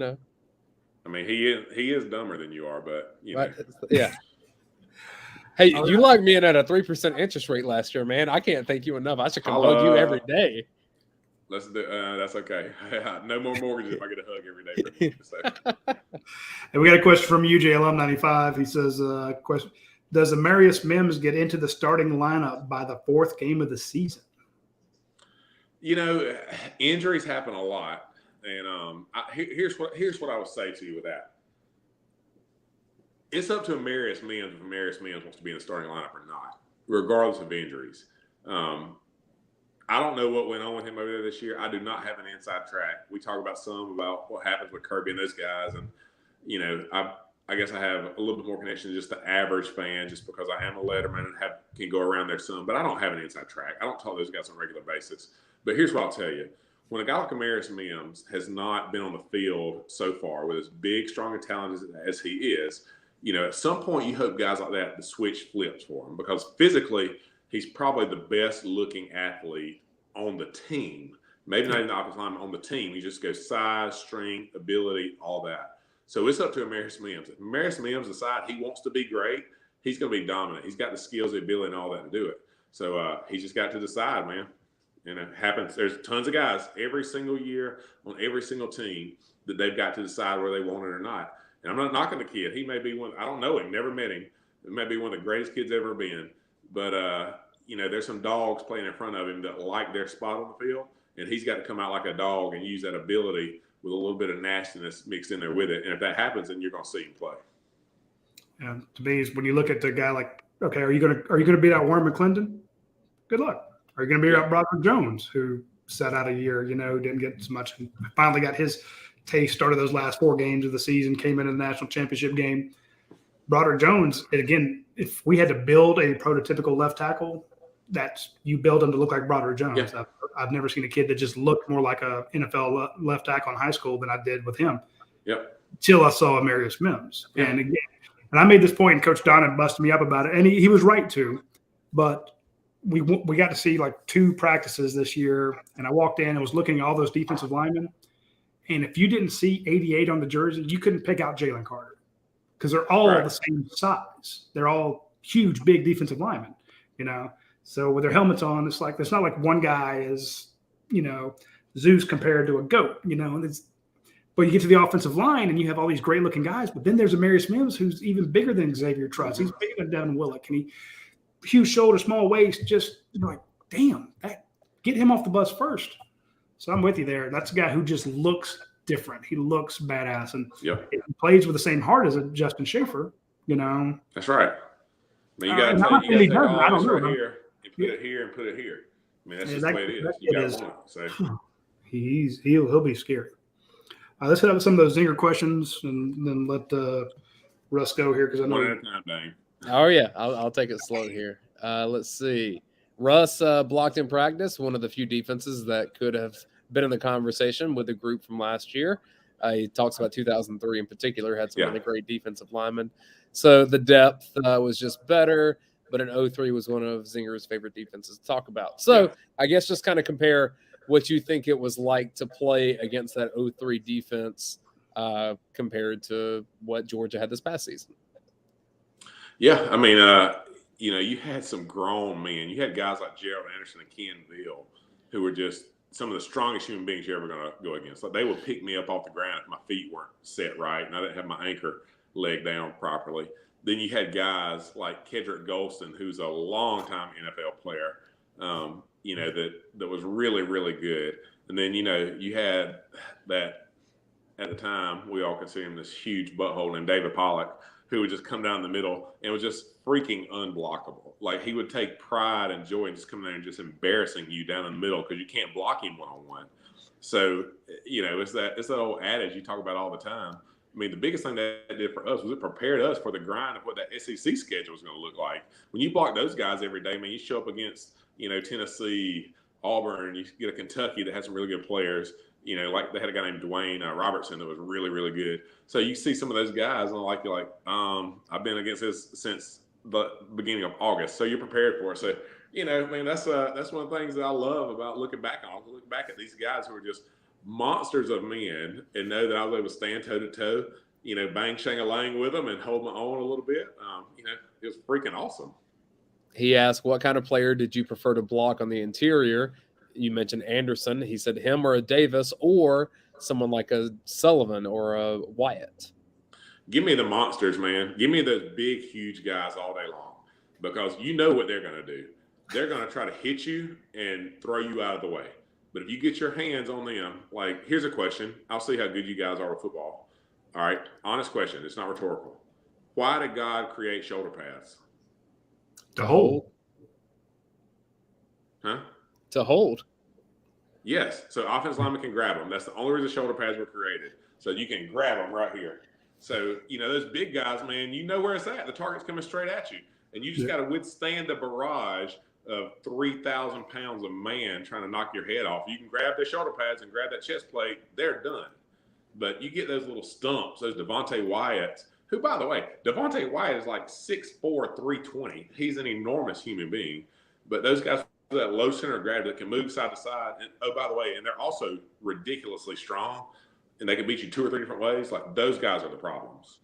is dumber than you are, but, Right. Yeah. Hey, you locked me in at a 3% interest rate last year, man. I can't thank you enough. I should come hug you every day. Let's do. That's okay. No more mortgages if I get a hug every day from you. So. Hey, we got a question from UJ Alum 95. He says, question: does Amarius Mims get into the starting lineup by the 4th game of the season? Injuries happen a lot, and here's what I would say to you with that. It's up to Amarius Mims if Amarius Mims wants to be in the starting lineup or not, regardless of injuries. I don't know what went on with him over there this year. I do not have an inside track. We talk about what happens with Kirby and those guys, and I guess I have a little bit more connection to just the average fan, just because I am a letterman and can go around there some. But I don't have an inside track. I don't talk to those guys on a regular basis. But here's what I'll tell you: when a guy like Amarius Mims has not been on the field so far with as big, strong, and talented as he is, at some point you hope guys like that, the switch flips for him, because physically he's probably the best looking athlete on the team. Maybe not even the offensive lineman, on the team. He just goes size, strength, ability, all that. So it's up to Amarius Mims. If Amarius Mims decides he wants to be great, he's going to be dominant. He's got the skills, the ability, and all that to do it. So he's just got to decide, man. And it happens. There's tons of guys every single year on every single team that they've got to decide whether they want it or not. And I'm not knocking the kid. He may be one. I don't know him, never met him. It may be one of the greatest kids ever been. But, there's some dogs playing in front of him that like their spot on the field. And he's got to come out like a dog and use that ability with a little bit of nastiness mixed in there with it. And if that happens, then you're going to see him play. And to me, when you look at the guy like, okay, are you going to beat out Warren McClendon? Good luck. Are you going to beat out Broderick Jones, who sat out a year, didn't get as much, and finally got his taste, started those last 4 games of the season, came in the national championship game. Broderick Jones, and again, if we had to build a prototypical left tackle, you build him to look like Broderick Jones. Yeah. I've never seen a kid that just looked more like a NFL left tackle in high school than I did with him. Yep. Till I saw Amarius Mims. Yeah. And again, and I made this point, and Coach Donnan busted me up about it, and he was right too. But we got to see like 2 practices this year, and I walked in and was looking at all those defensive linemen. And if you didn't see 88 on the jersey, you couldn't pick out Jalen Carter, because they're all the same size. They're all huge, big defensive linemen, So with their helmets on, it's not like one guy is Zeus compared to a goat, but you get to the offensive line and you have all these great looking guys, but then there's Amarius Mims who's even bigger than Xavier Truss. He's bigger than Devin Willock, and huge shoulder, small waist, just like, damn, get him off the bus first. So I'm with you there. That's a guy who just looks different. He looks badass, and he plays with the same heart as a Justin Schaefer. That's right. I mean, you got to take all this right here and put it here and put it here. I mean, that's just the way it is. You got to want it. So he'll be scary. Let's hit up some of those zinger questions and then let Russ go here because I know. One at a time, Dayne. Oh yeah, I'll take it slow here. Let's see. Russ blocked in practice, one of the few defenses that could have been in the conversation with the group from last year. He talks about 2003 in particular, had some really great defensive linemen. So the depth was just better, but an 03 was one of Zinger's favorite defenses to talk about. So I guess just kind of compare what you think it was like to play against that 03 defense compared to what Georgia had this past season. Yeah, I mean, you had some grown men. You had guys like Gerald Anderson and Ken Veal who were just some of the strongest human beings you're ever going to go against. Like, they would pick me up off the ground if my feet weren't set right and I didn't have my anchor leg down properly. Then you had guys like Kedrick Golston, who's a long-time NFL player, that was really, really good. And then, you had that, at the time, we all considered him this huge butthole named David Pollock, who would just come down the middle and was just freaking unblockable. Like, he would take pride and joy in just coming there and just embarrassing you down in the middle because you can't block him one-on-one. So, it's that old adage you talk about all the time. I mean, the biggest thing that did for us was it prepared us for the grind of what that SEC schedule was going to look like. When you block those guys every day, man, you show up against, Tennessee, Auburn, you get a Kentucky that has some really good players. Like they had a guy named Dwayne Robertson that was really, really good. So you see some of those guys, and you're like, I've been against this since the beginning of August. So you're prepared for it. So, that's one of the things that I love about looking back on. Look back at these guys who are just monsters of men and know that I was able to stand toe-to-toe, bang shang-a-lang with them and hold my own a little bit. It was freaking awesome. He asked, what kind of player did you prefer to block on the interior? You mentioned Anderson. He said him or a Davis or someone like a Sullivan or a Wyatt. Give me the monsters, man. Give me those big, huge guys all day long because you know what they're going to do. They're going to try to hit you and throw you out of the way. But if you get your hands on them, like, here's a question. I'll see how good you guys are with football. All right, honest question. It's not rhetorical. Why did God create shoulder pads? To hold. Huh? To hold. Yes. So offensive linemen can grab them. That's the only reason shoulder pads were created. So you can grab them right here. So, those big guys, man, you know where it's at. The target's coming straight at you. And you just got to withstand the barrage of 3,000 pounds of man trying to knock your head off. You can grab their shoulder pads and grab that chest plate. They're done. But you get those little stumps, those Devontae Wyatts, who, by the way, Devontae Wyatt is like 6'4", 320. He's an enormous human being. But those guys with that low center of gravity that can move side to side. And, oh, by the way, and they're also ridiculously strong. And they can beat you 2 or 3 different ways. Like, those guys are the problems.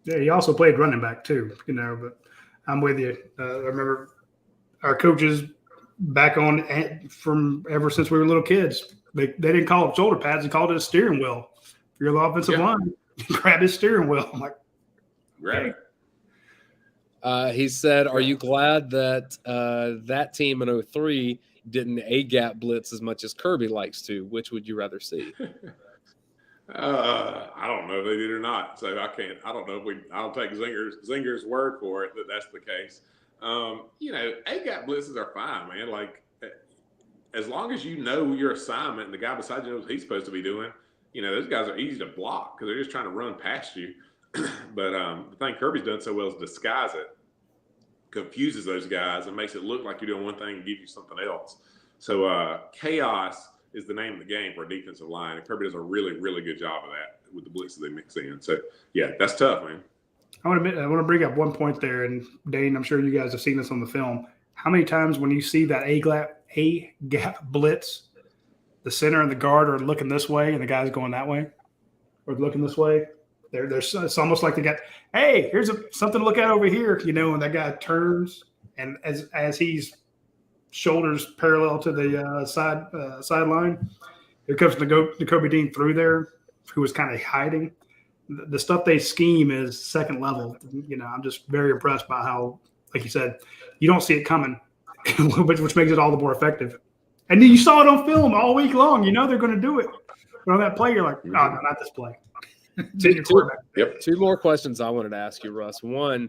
Yeah, he also played running back too, but I'm with you. I remember our coaches back on from ever since we were little kids. They didn't call it shoulder pads; they called it a steering wheel. If you're the offensive line, grab his steering wheel. I'm like, grab it. He said, "Are you glad that that team in 03 didn't A-gap blitz as much as Kirby likes to? Which would you rather see?" I don't know if they did or not. So I don't know if I'll take Zinger's word for it that that's the case. A-gap blitzes are fine, man. Like, as long as you know your assignment and the guy beside you knows what he's supposed to be doing, those guys are easy to block because they're just trying to run past you. But the thing Kirby's done so well is disguise it, confuses those guys and makes it look like you're doing one thing and give you something else. So chaos is the name of the game for a defensive line. And Kirby does a really, really good job of that with the blitzes they mix in. So, yeah, that's tough, man. I want to bring up one point there, and Dayne, I'm sure you guys have seen this on the film. How many times when you see that A-gap blitz, the center and the guard are looking this way and the guy's going that way, or looking this way? It's almost like they got, hey, here's something to look at over here, and that guy turns, and as he's shoulders parallel to the sideline. Here comes Kobe Dean through there, who was kind of hiding. The stuff they scheme is second level. I'm just very impressed by how, like you said, you don't see it coming, which makes it all the more effective. And then you saw it on film all week long. They're going to do it. But on that play, you're like, oh, no, not this play. Two more questions I wanted to ask you, Russ. One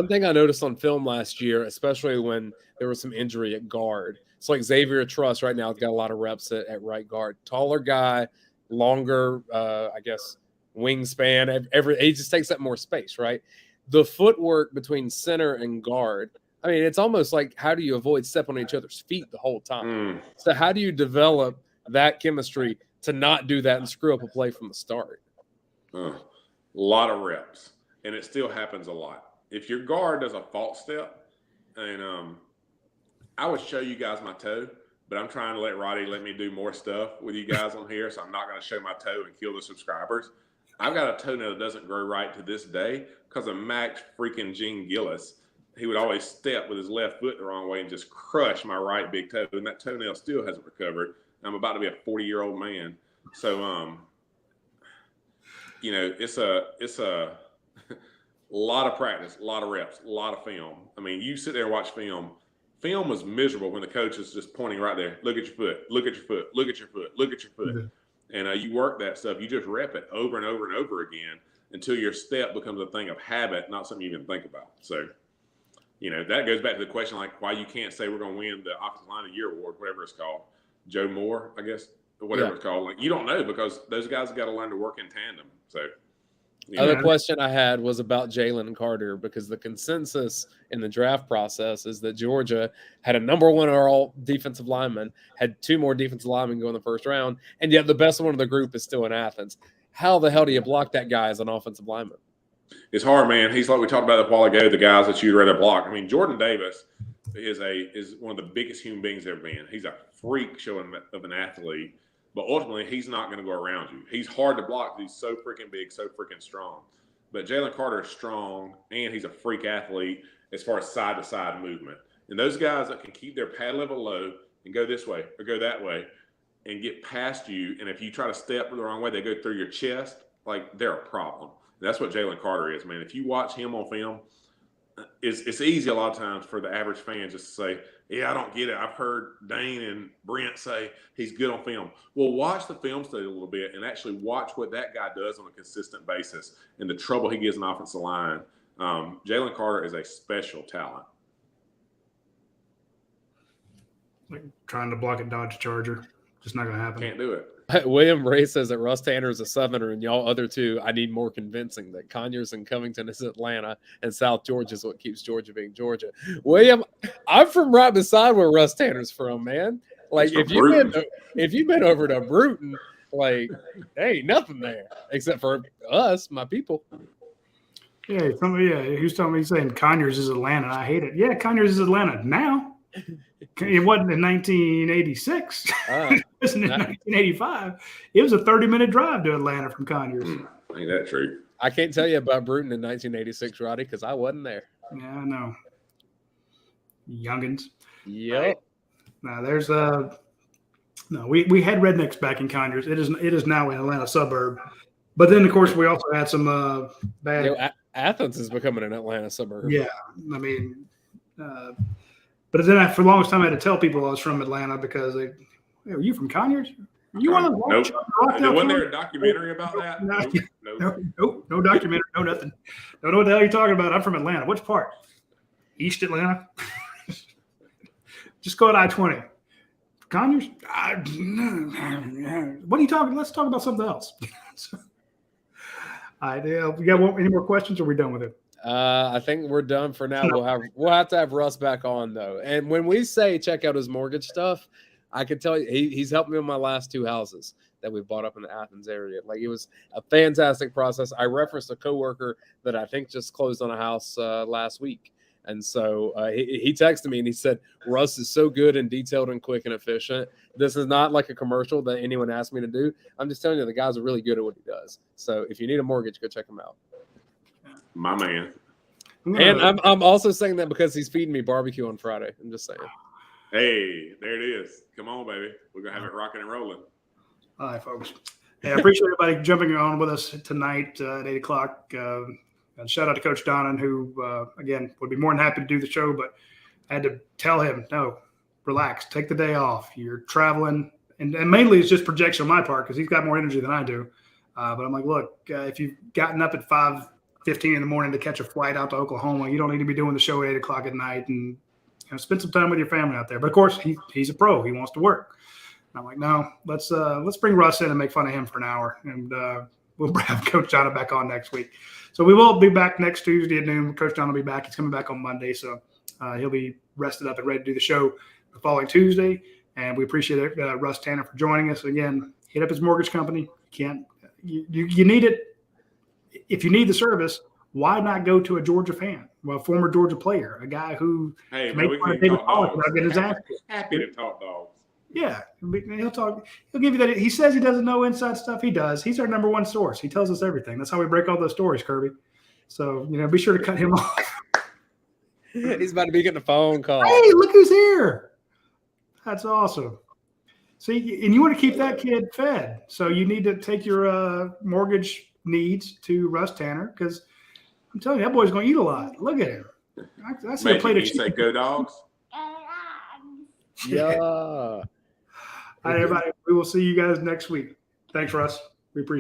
thing I noticed on film last year, especially when there was some injury at guard, it's like Xavier Truss right now has got a lot of reps at right guard. Taller guy, longer, I guess, wingspan. He just takes up more space, right? The footwork between center and guard, I mean, it's almost like how do you avoid stepping on each other's feet the whole time? So how do you develop that chemistry to not do that and screw up a play from the start? A lot of reps, and it still happens a lot. If your guard does a false step, and I would show you guys my toe, but I'm trying to let Radi let me do more stuff with you guys on here, so I'm not going to show my toe and kill the subscribers. I've got a toenail that doesn't grow right to this day because of Max freaking Gene Gillis. He would always step with his left foot the wrong way and just crush my right big toe, and that toenail still hasn't recovered. I'm about to be a 40-year-old man. So, it's a lot of practice, a lot of reps, a lot of film. I mean, you sit there and watch film. Film was miserable when the coach is just pointing right there. Look at your foot. Look at your foot. Look at your foot. Look at your foot. Mm-hmm. And you work that stuff. You just rep it over and over and over again until your step becomes a thing of habit, not something you even think about. So, that goes back to the question, like, why you can't say we're going to win the Offensive Line of the Year award, whatever it's called. Joe Moore, I guess, or whatever it's called. Like, you don't know because those guys have got to learn to work in tandem. So, other question I had was about Jalen Carter, because the consensus in the draft process is that Georgia had a number one overall defensive lineman, had two more defensive linemen go in the first round, and yet the best one of the group is still in Athens. How the hell do you block that guy as an offensive lineman? It's hard, man. He's like we talked about a while ago, the guys that you'd rather block. I mean, Jordan Davis is one of the biggest human beings ever been. He's a freak showing of an athlete, but ultimately he's not going to go around you. He's hard to block. He's so freaking big, so freaking strong. But Jalen Carter is strong, and he's a freak athlete as far as side-to-side movement. And those guys that can keep their pad level low and go this way or go that way and get past you, and if you try to step the wrong way, they go through your chest, like they're a problem. And that's what Jalen Carter is, man. If you watch him on film, it's easy a lot of times for the average fan just to say, yeah, I don't get it. I've heard Dayne and Brent say he's good on film. Well, watch the film study a little bit and actually watch what that guy does on a consistent basis and the trouble he gives an offensive line. Jalen Carter is a special talent. Like trying to block a Dodge Charger. Just not going to happen. Can't do it. William Ray says that Russ Tanner is a Southerner, and y'all other two, I need more convincing that Conyers and Covington is Atlanta, and South Georgia is what keeps Georgia being Georgia. William, I'm from right beside where Russ Tanner's from, man. Like, if you've been over to Bruton, like, there ain't nothing there except for us, my people. Yeah, who's telling me he's saying Conyers is Atlanta? I hate it. Yeah, Conyers is Atlanta now. It wasn't in 1986. It wasn't in 1985. It was a 30-minute drive to Atlanta from Conyers. Ain't that true? I can't tell you about Bruton in 1986, Roddy, because I wasn't there. Yeah, I know. Youngins. Yep. Right. Now there's no. We had rednecks back in Conyers. It is now an Atlanta suburb. But then of course we also had some bad. Athens is becoming an Atlanta suburb. Yeah, I mean. But then for the longest time, I had to tell people I was from Atlanta because hey, are you from Conyers? You want to watch? Nope. Wasn't there a documentary about that? No documentary, no nothing. Don't know what the hell you're talking about. I'm from Atlanta. Which part? East Atlanta. Just go to I-20. Conyers? What are you talking? Let's talk about something else. All right, we got any more questions, or are we done with it? I think we're done for now. We'll have to have Russ back on though. And when we say check out his mortgage stuff, I can tell you he's helped me with my last two houses that we bought up in the Athens area. Like, it was a fantastic process. I referenced a coworker that I think just closed on a house last week. And so he texted me and he said, Russ is so good and detailed and quick and efficient. This is not like a commercial that anyone asked me to do. I'm just telling you, the guys are really good at what he does. So if you need a mortgage, go check him out. My man. And I'm also saying that because he's feeding me barbecue on Friday. I'm just saying. Hey, there it is. Come on, baby. We're going to have it rocking and rolling. All right, folks. Hey, I appreciate everybody jumping on with us tonight at 8 o'clock. And shout out to Coach Donnan, who, again, would be more than happy to do the show, but I had to tell him, no, relax, take the day off. You're traveling. And mainly it's just projection on my part because he's got more energy than I do. But I'm like, look, if you've gotten up at 5:15 in the morning to catch a flight out to Oklahoma, you don't need to be doing the show at 8 o'clock at night, and spend some time with your family out there. But of course, he's a pro. He wants to work. And I'm like, no, let's bring Russ in and make fun of him for an hour, and we'll have Coach Donnan back on next week. So we will be back next Tuesday at noon. Coach Donnan will be back. He's coming back on Monday, so he'll be rested up and ready to do the show the following Tuesday. And we appreciate Russ Tanner for joining us again. Hit up his mortgage company. You need it. If you need the service, why not go to a Georgia fan, well, a former Georgia player, a guy who we can talk dogs. Happy to talk dogs. Yeah, he'll talk. He'll give you that. He says he doesn't know inside stuff. He does. He's our number one source. He tells us everything. That's how we break all those stories, Kirby. So be sure to cut him off. He's about to be getting a phone call. Hey, look who's here! That's awesome. See, and you want to keep that kid fed, so you need to take your mortgage needs to Russ Tanner because I'm telling you, that boy's going to eat a lot. Look at him. I see a plate of chicken. Say go dogs. Yeah. All right, everybody. We will see you guys next week. Thanks, Russ. We appreciate it.